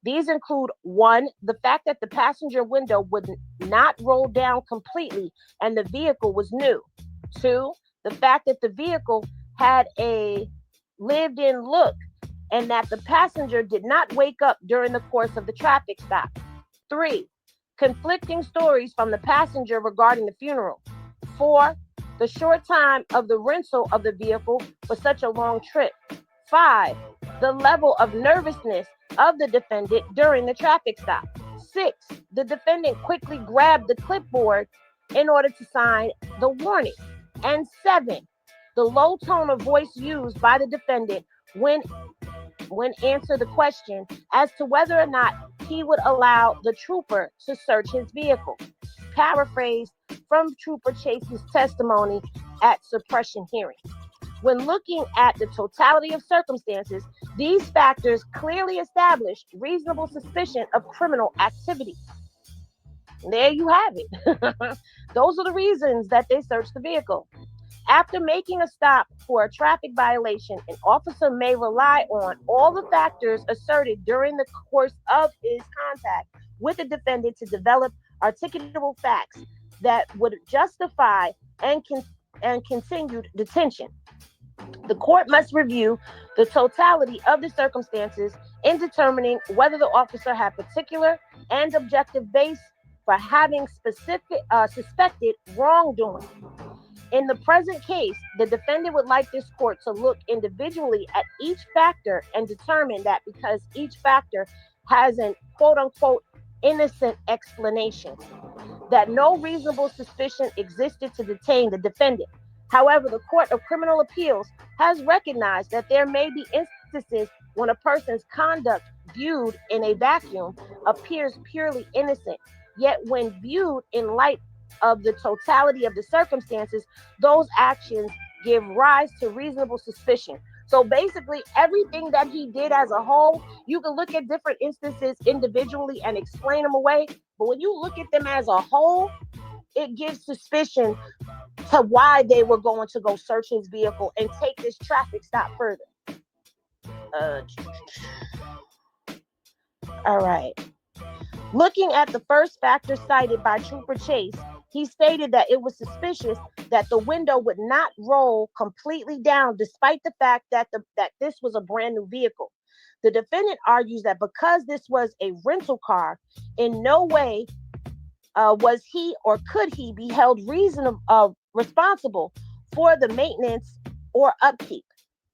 These include 1, the fact that the passenger window would not roll down completely and the vehicle was new. 2, the fact that the vehicle had a lived-in look and that the passenger did not wake up during the course of the traffic stop. 3, conflicting stories from the passenger regarding the funeral. 4, the short time of the rental of the vehicle for such a long trip. 5, the level of nervousness of the defendant during the traffic stop. 6, the defendant quickly grabbed the clipboard in order to sign the warning. And 7, the low tone of voice used by the defendant when answer the question as to whether or not he would allow the trooper to search his vehicle. Paraphrased from Trooper Chase's testimony at suppression hearing. When looking at the totality of circumstances, these factors clearly establish reasonable suspicion of criminal activity. There you have it. Those are the reasons that they searched the vehicle. After making a stop for a traffic violation, an officer may rely on all the factors asserted during the course of his contact with the defendant to develop articulable facts that would justify and continued detention. The court must review the totality of the circumstances in determining whether the officer had particular and objective base for having suspected wrongdoing. In the present case, the defendant would like this court to look individually at each factor and determine that because each factor has an quote unquote innocent explanation, that no reasonable suspicion existed to detain the defendant. However, the Court of Criminal Appeals has recognized that there may be instances when a person's conduct viewed in a vacuum appears purely innocent, yet when viewed in light of the totality of the circumstances, those actions give rise to reasonable suspicion. So basically, everything that he did as a whole, you can look at different instances individually and explain them away. But when you look at them as a whole, it gives suspicion to why they were going to go search his vehicle and take this traffic stop further. All right. Looking at the first factor cited by Trooper Chase, he stated that it was suspicious that the window would not roll completely down despite the fact that this was a brand new vehicle. The defendant argues that because this was a rental car, in no way was he or could he be held responsible for the maintenance or upkeep.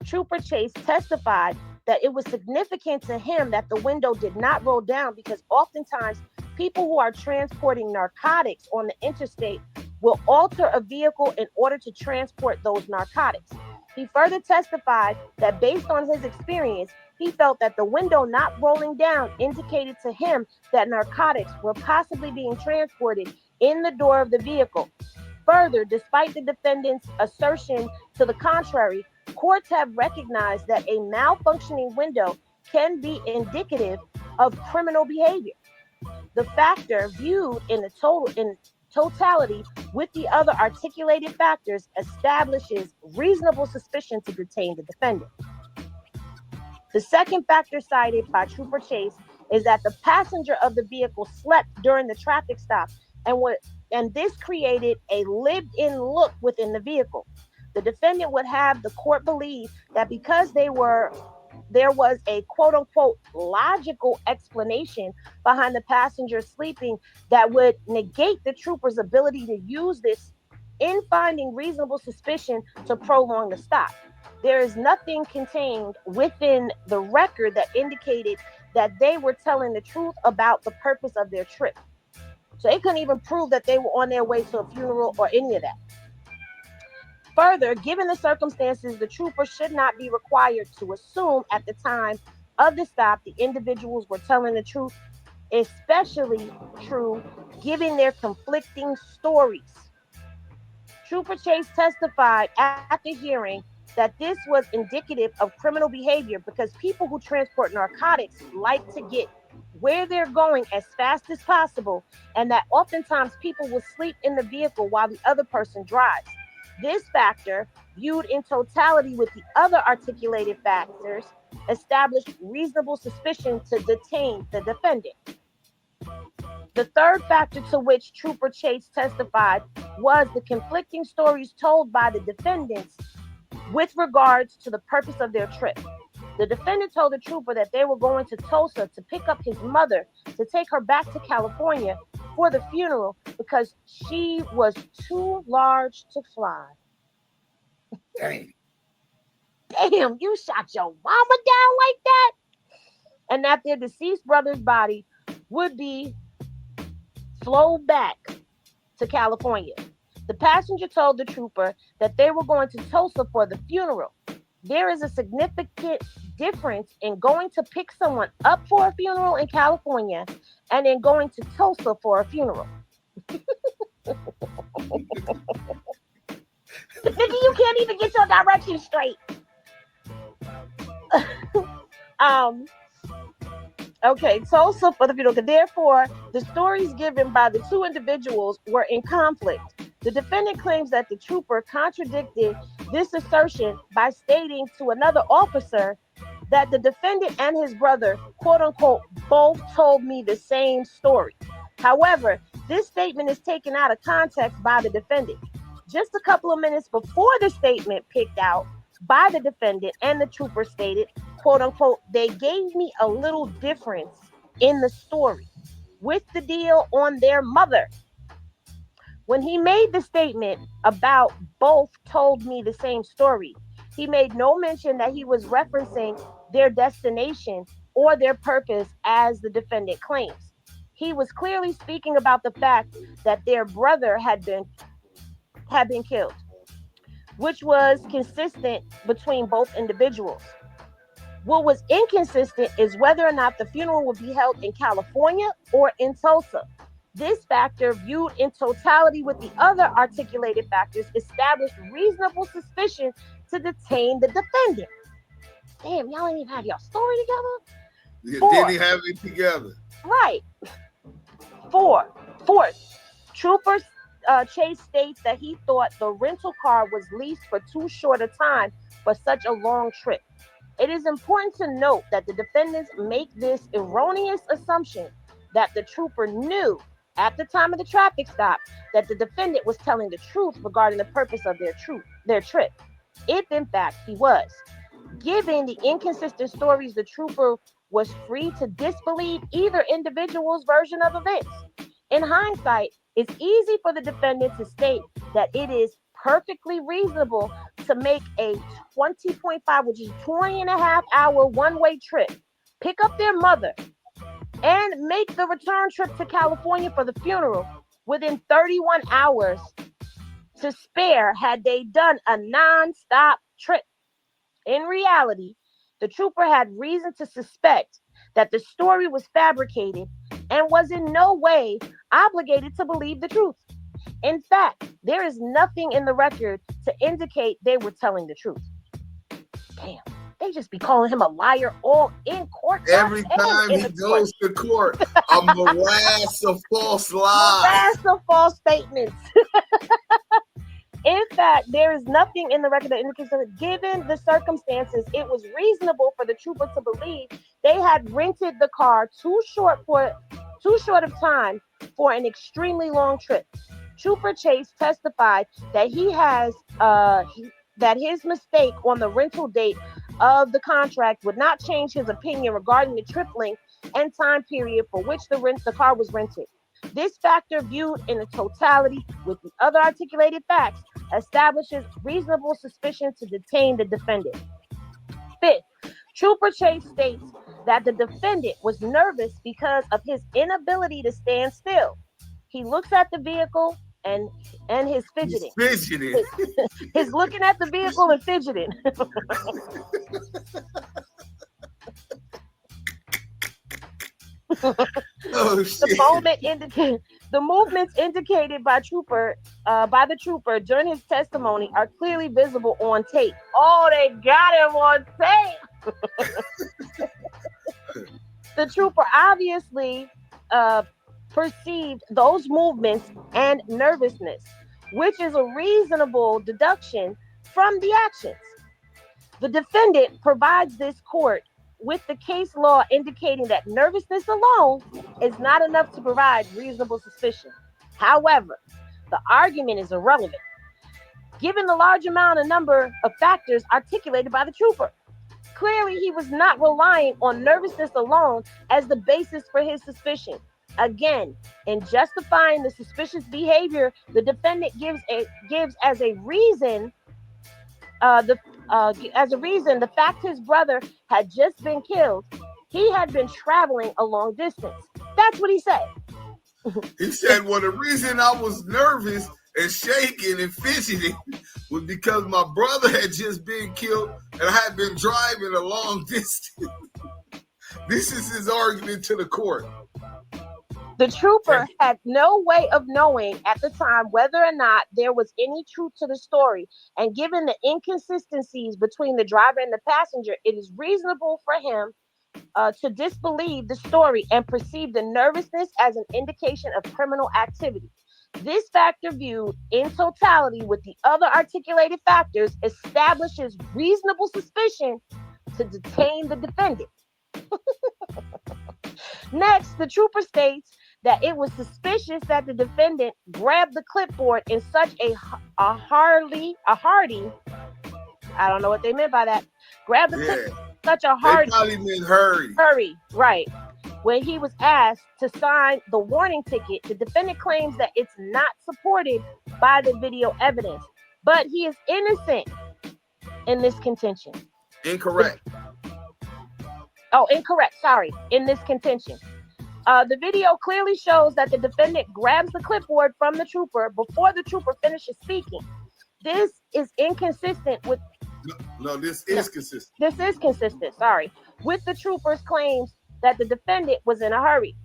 Trooper Chase testified that it was significant to him that the window did not roll down because oftentimes people who are transporting narcotics on the interstate will alter a vehicle in order to transport those narcotics. He further testified that based on his experience, he felt that the window not rolling down indicated to him that narcotics were possibly being transported in the door of the vehicle. Further, despite the defendant's assertion to the contrary, courts have recognized that a malfunctioning window can be indicative of criminal behavior. The factor viewed in totality with the other articulated factors establishes reasonable suspicion to detain the defendant. The second factor cited by Trooper Chase is that the passenger of the vehicle slept during the traffic stop and this created a lived-in look within the vehicle. The defendant would have the court believe that because there was a quote-unquote logical explanation behind the passenger sleeping that would negate the trooper's ability to use this in finding reasonable suspicion to prolong the stop. There is nothing contained within the record that indicated that they were telling the truth about the purpose of their trip. So they couldn't even prove that they were on their way to a funeral or any of that. Further, given the circumstances, the trooper should not be required to assume at the time of the stop the individuals were telling the truth, especially true given their conflicting stories. Trooper Chase testified at the hearing that this was indicative of criminal behavior because people who transport narcotics like to get where they're going as fast as possible, and that oftentimes people will sleep in the vehicle while the other person drives. This factor, viewed in totality with the other articulated factors, established reasonable suspicion to detain the defendant. The third factor to which Trooper Chase testified was the conflicting stories told by the defendants with regards to the purpose of their trip. The defendant told the trooper that they were going to Tulsa to pick up his mother to take her back to California for the funeral because she was too large to fly. Damn. Damn, you shot your mama down like that? And that their deceased brother's body would be flown back to California. The passenger told the trooper that they were going to Tulsa for the funeral. There is a significant difference in going to pick someone up for a funeral in California and in going to Tulsa for a funeral. Nigga, you can't even get your directions straight. Okay, Tulsa for the funeral. Therefore, the stories given by the two individuals were in conflict. The defendant claims that the trooper contradicted this assertion by stating to another officer that the defendant and his brother, quote unquote, both told me the same story. However, this statement is taken out of context by the defendant. Just a couple of minutes before the statement picked out by the defendant and the trooper stated, quote unquote, they gave me a little difference in the story with the deal on their mother. When he made the statement about both told me the same story, he made no mention that he was referencing their destination or their purpose as the defendant claims. He was clearly speaking about the fact that their brother had been killed, which was consistent between both individuals. What was inconsistent is whether or not the funeral would be held in California or in Tulsa. This factor, viewed in totality with the other articulated factors, established reasonable suspicion to detain the defendant. Damn, y'all ain't even have your story together? Yeah, didn't he have it together? Right. Fourth, Trooper Chase states that he thought the rental car was leased for too short a time for such a long trip. It is important to note that the defendants make this erroneous assumption that the trooper knew at the time of the traffic stop that the defendant was telling the truth regarding the purpose of their trip, if in fact he was. Given the inconsistent stories, the trooper was free to disbelieve either individual's version of events. In hindsight, it's easy for the defendant to state that it is perfectly reasonable to make a 20.5, which is 20 and a half hour one-way trip, pick up their mother, and make the return trip to California for the funeral within 31 hours to spare had they done a non-stop trip. In reality, the trooper had reason to suspect that the story was fabricated and was in no way obligated to believe the truth. In fact, there is nothing in the record to indicate they were telling the truth. Damn, they just be calling him a liar all in court. Every time he goes to court, a morass of false lies. Morass of false statements. In fact, there is nothing in the record that indicates that given the circumstances, it was reasonable for the trooper to believe they had rented the car too short of time for an extremely long trip. Trooper Chase testified that that his mistake on the rental date of the contract would not change his opinion regarding the trip length and time period for which the car was rented. This factor, viewed in a totality with the other articulated facts, establishes reasonable suspicion to detain the defendant. Fifth, Trooper Chase states that the defendant was nervous because of his inability to stand still. He looks at the vehicle and his fidgeting. He's fidgeting. His looking at the vehicle and fidgeting. Oh, shit. The movements indicated by the trooper during his testimony are clearly visible on tape. Oh, they got him on tape. The trooper obviously perceived those movements and nervousness, which is a reasonable deduction from the actions. The defendant provides this court with the case law indicating that nervousness alone is not enough to provide reasonable suspicion. However, the argument is irrelevant, given the large number of factors articulated by the trooper. Clearly, he was not relying on nervousness alone as the basis for his suspicion. Again, in justifying the suspicious behavior, the defendant gives as a reason the fact his brother had just been killed. He had been traveling a long distance. That's what he said. He said, well, the reason I was nervous and shaking and fidgeting was because my brother had just been killed and I had been driving a long distance. This is his argument to the court. The trooper had no way of knowing at the time whether or not there was any truth to the story, and given the inconsistencies between the driver and the passenger, it is reasonable for him to disbelieve the story and perceive the nervousness as an indication of criminal activity. This factor, viewed in totality with the other articulated factors, establishes reasonable suspicion to detain the defendant. Next, the trooper states that it was suspicious that the defendant grabbed the clipboard in such a hardy, I don't know what they meant by that. Grabbed the clipboard in such a hardy. They probably meant hurry. Hurry, right. When he was asked to sign the warning ticket, the defendant claims that it's not supported by the video evidence, but he is innocent in this contention. Incorrect. Incorrect. Sorry. In this contention. The video clearly shows that the defendant grabs the clipboard from the trooper before the trooper finishes speaking. This is inconsistent with... This is consistent. This is consistent, sorry, with the trooper's claims that the defendant was in a hurry.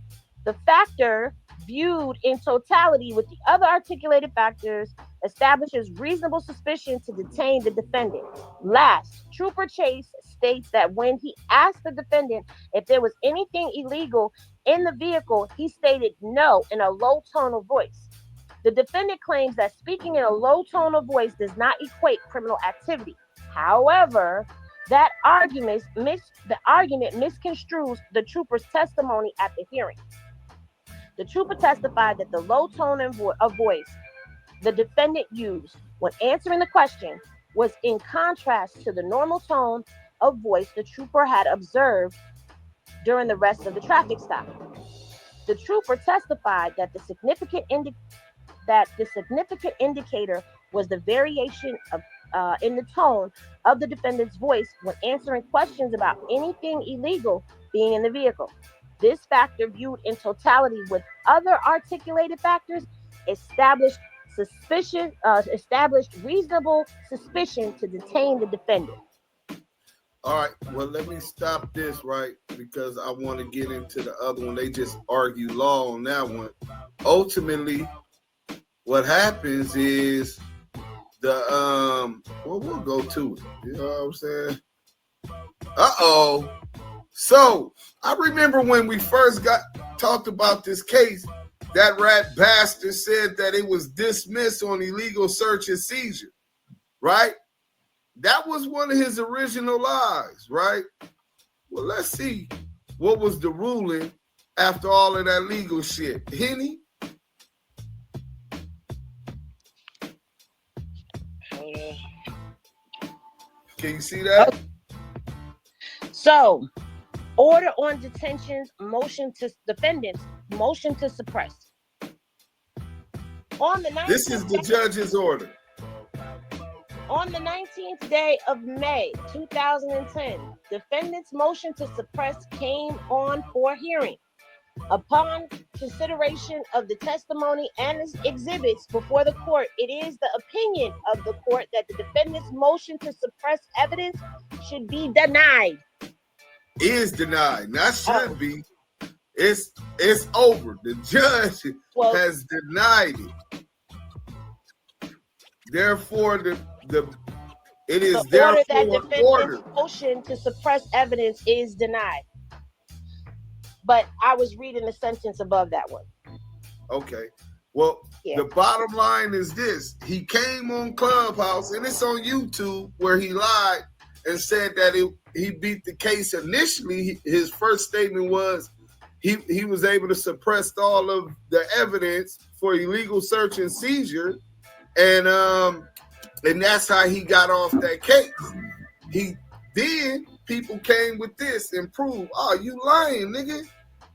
The factor, viewed in totality with the other articulated factors, establishes reasonable suspicion to detain the defendant. Last, Trooper Chase states that when he asked the defendant if there was anything illegal in the vehicle, he stated no in a low tone of voice. The defendant claims that speaking in a low tone of voice does not equate criminal activity. However, that argument misconstrues the trooper's testimony at the hearing. The trooper testified that the low tone of voice the defendant used when answering the question was in contrast to the normal tone of voice the trooper had observed during the rest of the traffic stop. The trooper testified that the significant indicator was the variation of in the tone of the defendant's voice when answering questions about anything illegal being in the vehicle. This factor, viewed in totality with other articulated factors, established reasonable suspicion to detain the defendant. All right, well, let me stop this, right, because I want to get into the other one. They just argue law on that one. Ultimately, what happens is we'll go to it. You know what I'm saying? So I remember when we first talked about this case, that rat bastard said that it was dismissed on illegal search and seizure, right? That was one of his original lies, right? Well, let's see what was the ruling after all of that legal shit. Henny? Can you see that? So, order on detentions, defendants, motion to suppress. On the 19th This is the judge's order. On the 19th day of May 2010, defendant's motion to suppress came on for hearing. Upon consideration of the testimony and exhibits before the court, it is the opinion of the court that the defendant's motion to suppress evidence should be denied. Is denied, not should be. It's over. The judge has denied it. Therefore, it is the therefore order that defendant's ordered. motion to suppress evidence is denied. But I was reading the sentence above that one. Okay. Well, The bottom line is this. He came on Clubhouse, and it's on YouTube, where he lied and said that he beat the case initially. His first statement was he was able to suppress all of the evidence for illegal search and seizure, and that's how he got off that case. Then people came with this and proved, you lying, nigga.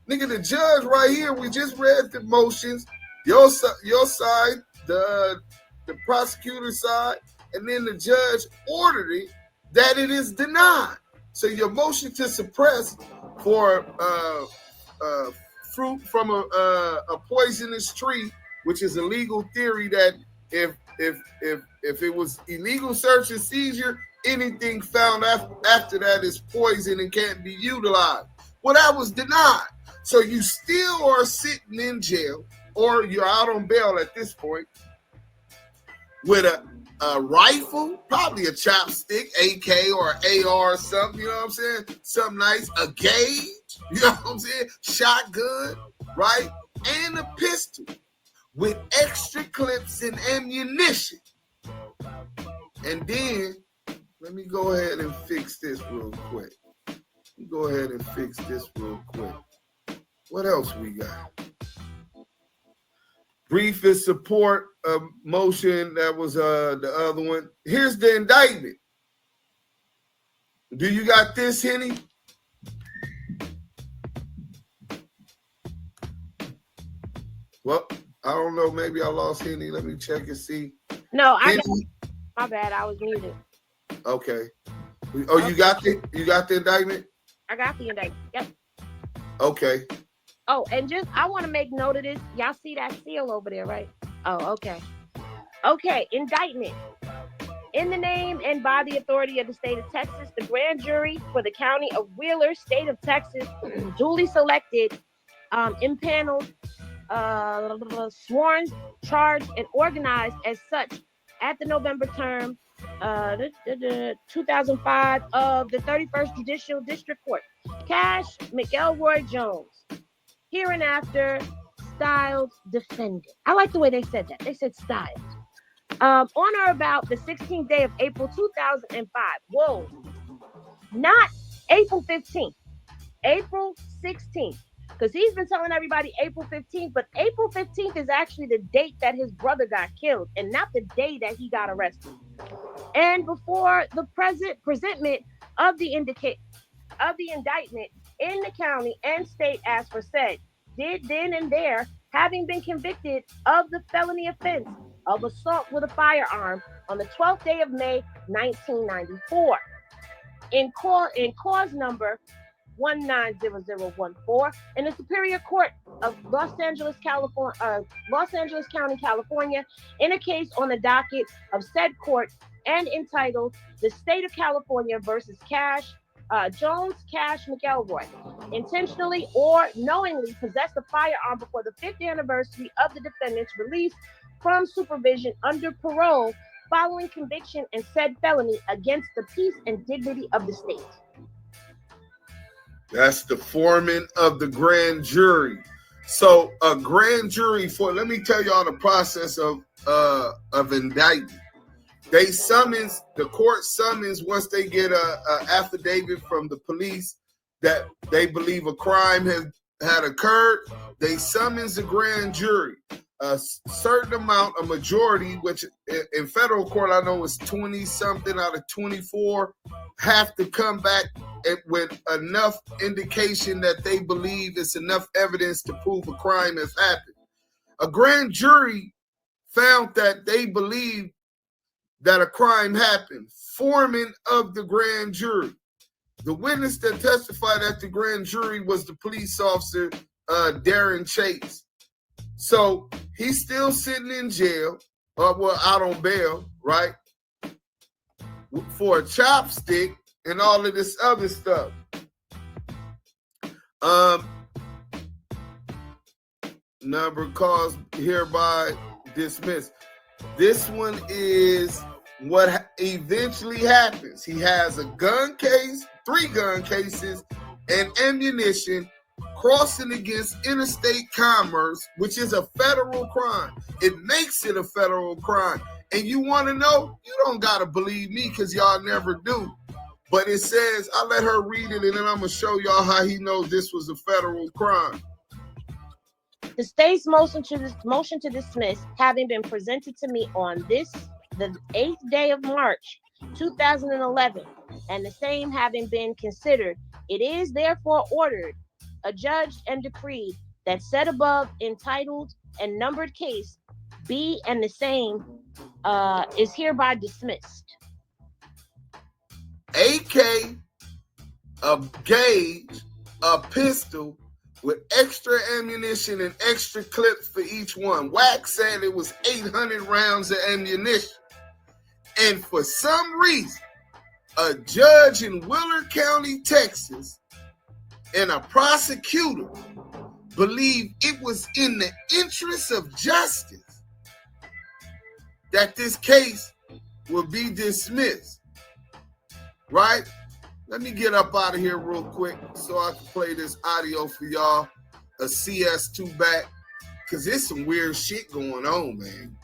Nigga, the judge right here, we just read the motions, your side, the prosecutor's side, and then the judge ordered it that it is denied. So your motion to suppress for fruit from a poisonous tree, which is a legal theory that if it was illegal search and seizure, anything found after that is poison and can't be utilized. Well, that was denied. So you still are sitting in jail, or you're out on bail at this point, with a rifle, probably a chopstick, AK or AR or something, you know what I'm saying? Something nice, a gauge, you know what I'm saying? Shotgun, right? And a pistol with extra clips and ammunition. And then, let me go ahead and fix this real quick. What else we got? Brief is support motion. That was the other one. Here's the indictment. Do you got this, Henny? Well, I don't know. Maybe I lost Henny. Let me check and see. No, I got, my bad. I was muted. Okay. Oh, you got the indictment? I got the indictment. Yep. Okay. Oh, and just I want to make note of this. Y'all see that seal over there, right? Oh, okay. Okay, indictment. In the name and by the authority of the state of Texas, the grand jury for the county of Wheeler, state of Texas, duly selected, impaneled, sworn, charged, and organized as such at the November term 2005 of the 31st Judicial District Court. Cash McElroy Jones, hereinafter styled defendant. I like the way they said that. They said styled. On or about the 16th day of April 2005. Whoa. Not April 15th. April 16th. Because he's been telling everybody April 15th, but April 15th is actually the date that his brother got killed and not the day that he got arrested. And before the presentment of the indictment in the county and state as for said, did then and there, having been convicted of the felony offense of assault with a firearm on the 12th day of May, 1994. In cause number 190014 in the Superior Court of Los Angeles, County, California, in a case on the docket of said court and entitled "The State of California versus Jones Cash McElroy, intentionally or knowingly possessed a firearm before the 5th anniversary of the defendant's release from supervision under parole following conviction and said felony against the peace and dignity of the state." That's the foreman of the grand jury. So a grand jury let me tell y'all the process of indictment. The court summons once they get a affidavit from the police that they believe a crime had occurred. They summons the grand jury. A certain amount, a majority, which in federal court I know is 20-something out of 24, have to come back with enough indication that they believe it's enough evidence to prove a crime has happened. A grand jury found that they believe that a crime happened. Foreman of the grand jury. The witness that testified at the grand jury was the police officer, Darren Chase. So he's still sitting in jail, out on bail, right? For a chopstick and all of this other stuff. Number cause hereby dismissed. This one is what eventually happens. He has a gun case, 3 gun cases, and ammunition crossing against interstate commerce, which is a federal crime. It makes it a federal crime. And you want to know? You don't got to believe me because y'all never do. But it says, I let her read it, and then I'm going to show y'all how he knows this was a federal crime. The state's motion to dismiss having been presented to me on the 8th day of March, 2011, and the same having been considered, it is therefore ordered, adjudged, and decreed that said above entitled and numbered case be and the same is hereby dismissed. AK, a gauge, a pistol with extra ammunition and extra clips for each one. WACK said it was 800 rounds of ammunition. And for some reason, a judge in Wheeler County, Texas, and a prosecutor believed it was in the interest of justice that this case will be dismissed. Right? Let me get up out of here real quick so I can play this audio for y'all, a CS2 back, because there's some weird shit going on, man.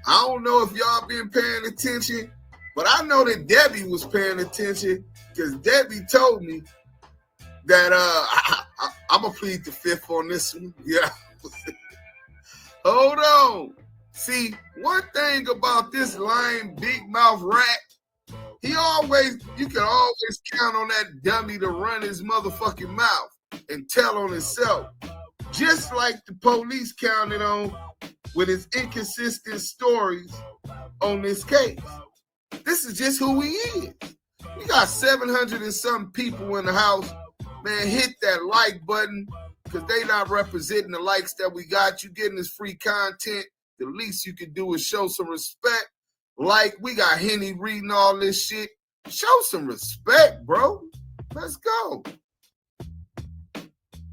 I don't know if y'all been paying attention, but I know that Debbie was paying attention because Debbie told me that I'm going to plead the 5th on this one. Yeah. Hold on. See, one thing about this lying big mouth rat, you can always count on that dummy to run his motherfucking mouth and tell on himself. just like the police counted on with his inconsistent stories on this case. This is just who he is. We got 700 and something people in the house. Man, hit that like button because they not representing the likes that we got. You getting this free content. The least you can do is show some respect. Like, we got Henny reading all this shit. Show some respect, bro. Let's go.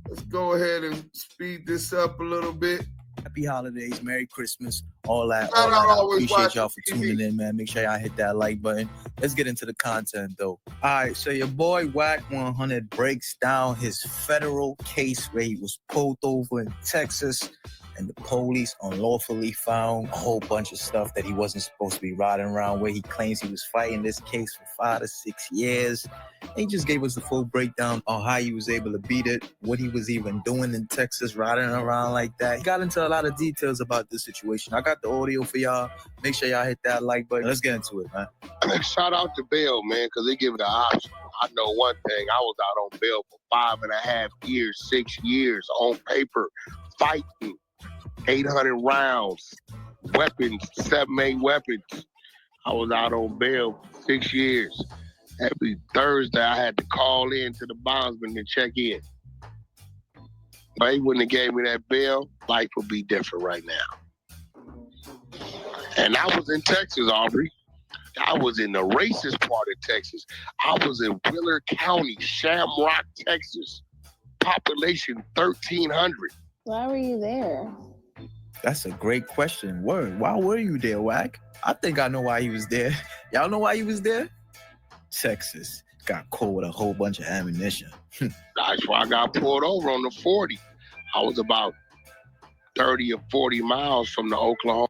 Let's go ahead and speed this up a little bit. Happy holidays, Merry Christmas, all that. I appreciate y'all for tuning in, man. Make sure y'all hit that like button. Let's get into the content, though. All right, so your boy WACK100 breaks down his federal case where he was pulled over in Texas and the police unlawfully found a whole bunch of stuff that he wasn't supposed to be riding around, where he claims he was fighting this case for 5 to 6 years. He just gave us the full breakdown on how he was able to beat it, what he was even doing in Texas, riding around like that. He got into a lot of details about this situation. I got the audio for y'all. Make sure y'all hit that like button. Let's get into it, man. Shout out to bail, man, because they give it an option. I know one thing. I was out on bail for 5.5 years, 6 years on paper, fighting 800 rounds, weapons, 7-8 weapons. I was out on bail for 6 years. Every Thursday, I had to call in to the bondsman and check in. But he wouldn't have gave me that bail, life would be different right now. And I was in Texas, Aubrey. I was in the racist part of Texas. I was in Willard County, Shamrock, Texas. Population 1,300. Why were you there? That's a great question. Word. Why were you there, Wack? I think I know why he was there. Y'all know why he was there? Texas got caught with a whole bunch of ammunition. That's why I got pulled over on the 40. I was about 30 or 40 miles from the Oklahoma.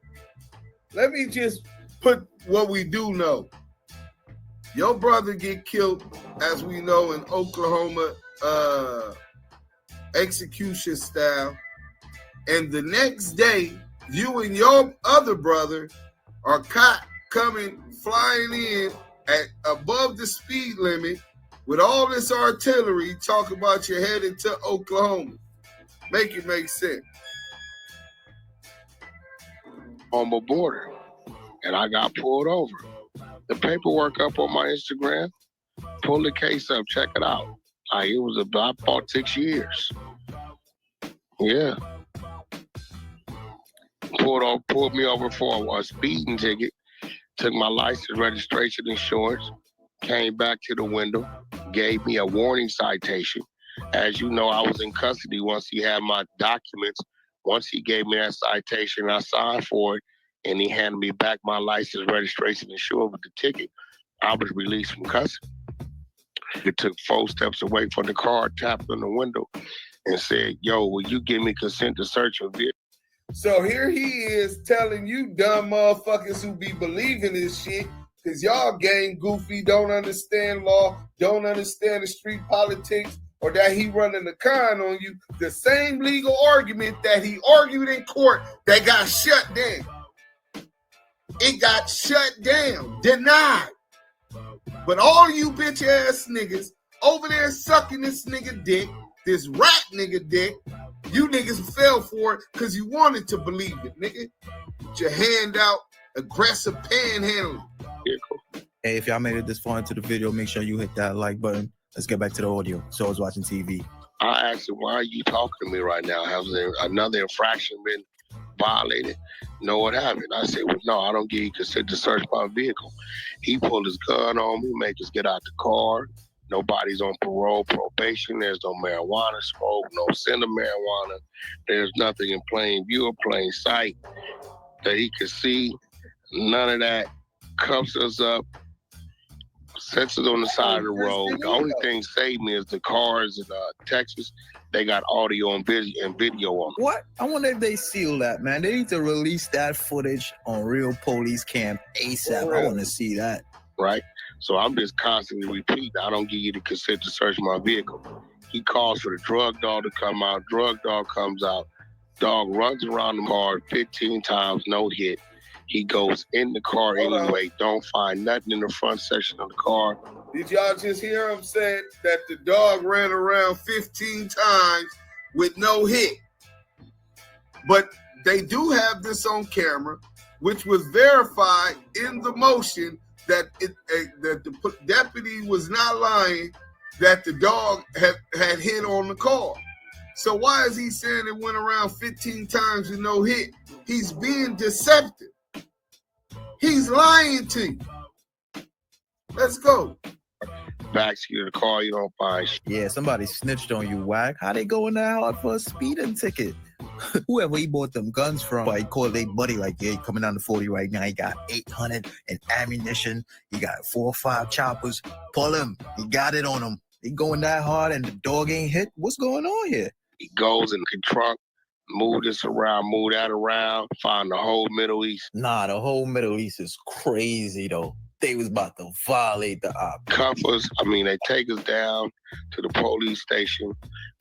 Let me just put what we do know. Your brother get killed, as we know, in Oklahoma, execution style. And the next day, you and your other brother are caught coming, flying in at above the speed limit with all this artillery, talking about you're headed to Oklahoma. Make it make sense. On the border, and I got pulled over. The paperwork up on my Instagram. Pull the case up, check it out. Like, it was about 6 years. Yeah. Pulled me over for a speeding ticket. Took my license, registration, insurance. Came back to the window. Gave me a warning citation. As you know, I was in custody once he had my documents. Once he gave me that citation, I signed for it, and he handed me back my license, registration, insurance with the ticket. I was released from custody. It took 4 steps away from the car, tapped on the window, and said, "Yo, will you give me consent to search your vehicle?" So here he is telling you dumb motherfuckers who be believing this shit, because y'all gang goofy, don't understand law, don't understand the street politics, or that he running the con on you, the same legal argument that he argued in court that got shut down. It got shut down, denied. But all you bitch ass niggas over there sucking this nigga dick, this rat nigga dick, you niggas fell for it because you wanted to believe it, nigga. Put your hand out, aggressive panhandling. Hey, if y'all made it this far into the video, make sure you hit that like button. Let's get back to the audio. So I was watching TV. I asked him, "Why are you talking to me right now? Has there another infraction been violated?" "No, what happened?" I said, "Well, no, I don't give you consent to search my vehicle." He pulled his gun on me, make us get out the car. Nobody's on parole, probation. There's no marijuana smoke, no scent of marijuana. There's nothing in plain view or plain sight that he could see. None of that. Cuffs us up, sets us on the side of the road. The only thing saved me is the cars in Texas. They got audio and video on them. What? I wonder if they seal that, man. They need to release that footage on Real Police Cam ASAP. I want to see that. Right? So I'm just constantly repeating, I don't give you the consent to search my vehicle. He calls for the drug dog to come out. Drug dog comes out. Dog runs around the car 15 times, no hit. He goes in the car anyway, don't find nothing in the front section of the car. Did y'all just hear him say that the dog ran around 15 times with no hit? But they do have this on camera, which was verified in the motion that that the deputy was not lying, that the dog had hit on the car. So why is he saying it went around 15 times with no hit? He's being deceptive. He's lying to you. Let's go. Back to you to call, you don't find shit. Yeah, somebody snitched on you, Wack. How they going that hard for a speeding ticket? Whoever he bought them guns from, he called their buddy like, yeah, he coming down to 40 right now. He got 800 and ammunition. He got 4 or 5 choppers. Pull him. He got it on him. He going that hard and the dog ain't hit. What's going on here? He goes in the trunk, move this around, move that around, find the whole Middle East. Nah, the whole Middle East is crazy, though. They was about to violate the op. Cuff us. I mean, they take us down to the police station,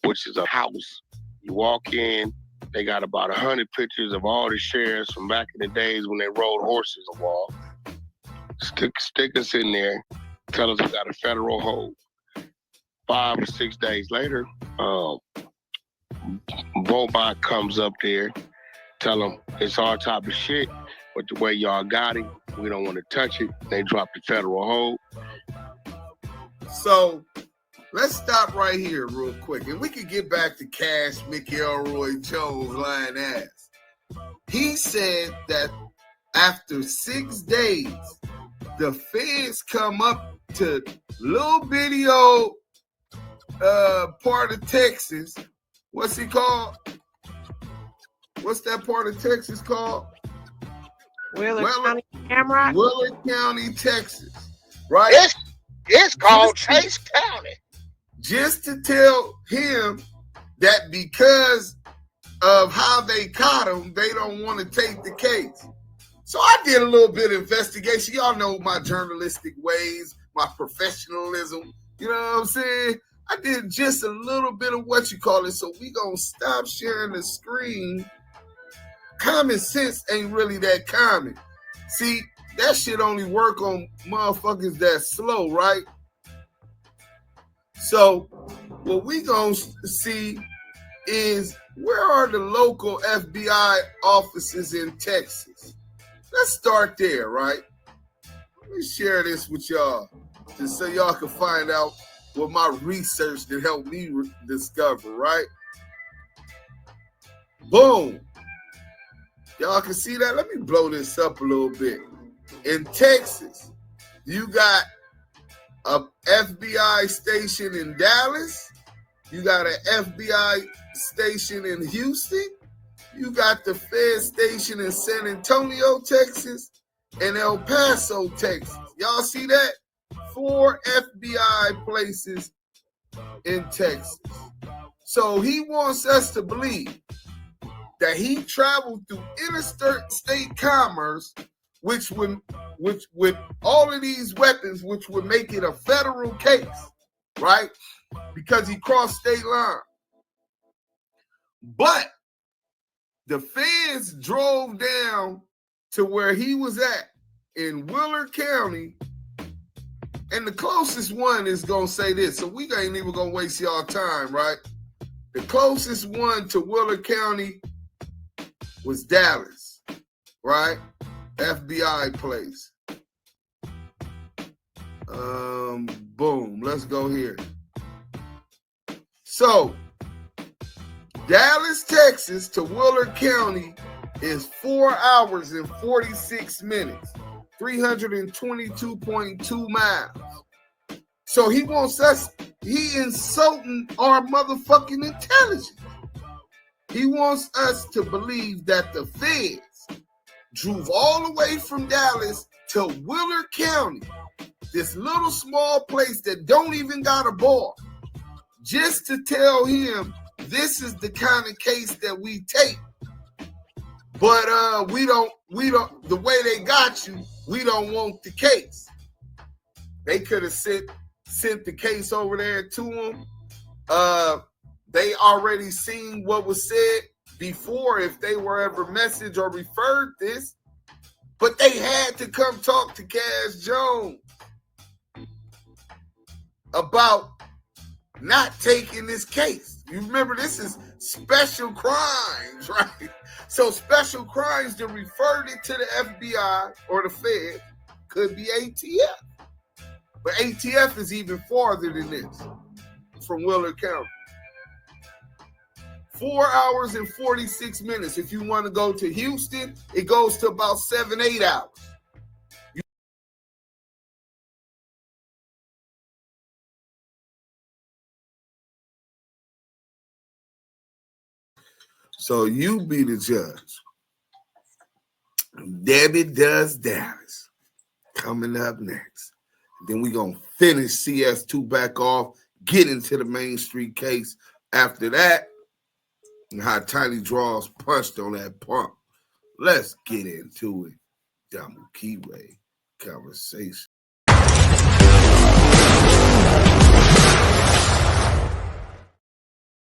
which is a house. You walk in, they got about 100 pictures of all the sheriffs from back in the days when they rode horses a wall. Stick us in there, tell us we got a federal hold. 5 or 6 days later, Bobot comes up there, tell them it's our type of shit, but the way y'all got it, we don't want to touch it. They dropped the federal hold. So let's stop right here real quick, and we can get back to Cash McElroy Jones lying ass. He said that after 6 days, the feds come up to little bitty old part of Texas. What's it called? What's that part of Texas called? Wheeler County, Shamrock. Wheeler County, Texas. Right? It's called Chase County. Just to tell him that because of how they caught him, they don't want to take the case. So I did a little bit of investigation. Y'all know my journalistic ways, my professionalism. You know what I'm saying? I did just a little bit of what you call it. So we gonna stop sharing the screen. Common sense ain't really that common. See, that shit only work on motherfuckers that slow, right? So what we gonna see is, where are the local FBI offices in Texas? Let's start there, right? Let me share this with y'all, just so y'all can find out what my research that helped me discover, right? Boom. Y'all can see that? Let me blow this up a little bit. In Texas, you got a FBI station in Dallas. You got an FBI station in Houston. You got the Fed station in San Antonio, Texas, and El Paso, Texas. Y'all see that? 4 FBI places in Texas. So he wants us to believe that he traveled through interstate commerce, which would, with all of these weapons, which would make it a federal case, right? Because he crossed state line. But the feds drove down to where he was at in Wheeler County, and the closest one is gonna say this, so we ain't even gonna waste y'all time, right? The closest one to Wheeler County was Dallas, right? FBI place. Boom, let's go here. So Dallas, Texas to Wheeler County is 4 hours and 46 minutes, 322.2 miles. So he wants us, he insulting our motherfucking intelligence. He wants us to believe that the feds drove all the way from Dallas to Wheeler County, this little small place that don't even got a bar, just to tell him this is the kind of case that we take. But we don't, the way they got you, we don't want the case. They could have sent the case over there to him. They already seen what was said before, if they were ever messaged or referred this, but they had to come talk to Cash Jones about not taking this case. You remember this is special crimes, right? So special crimes that referred it to the FBI or the Fed could be ATF. But ATF is even farther than this from Willard County. 4 hours and 46 minutes. If you want to go to Houston, it goes to about 7-8 hours. So you be the judge. Debbie Does Dallas coming up next. Then we're going to finish CS2 back off, get into the Main Street case. After that, and how Tiny Draws punched on that pump. Let's get into it. Double Keyway conversation.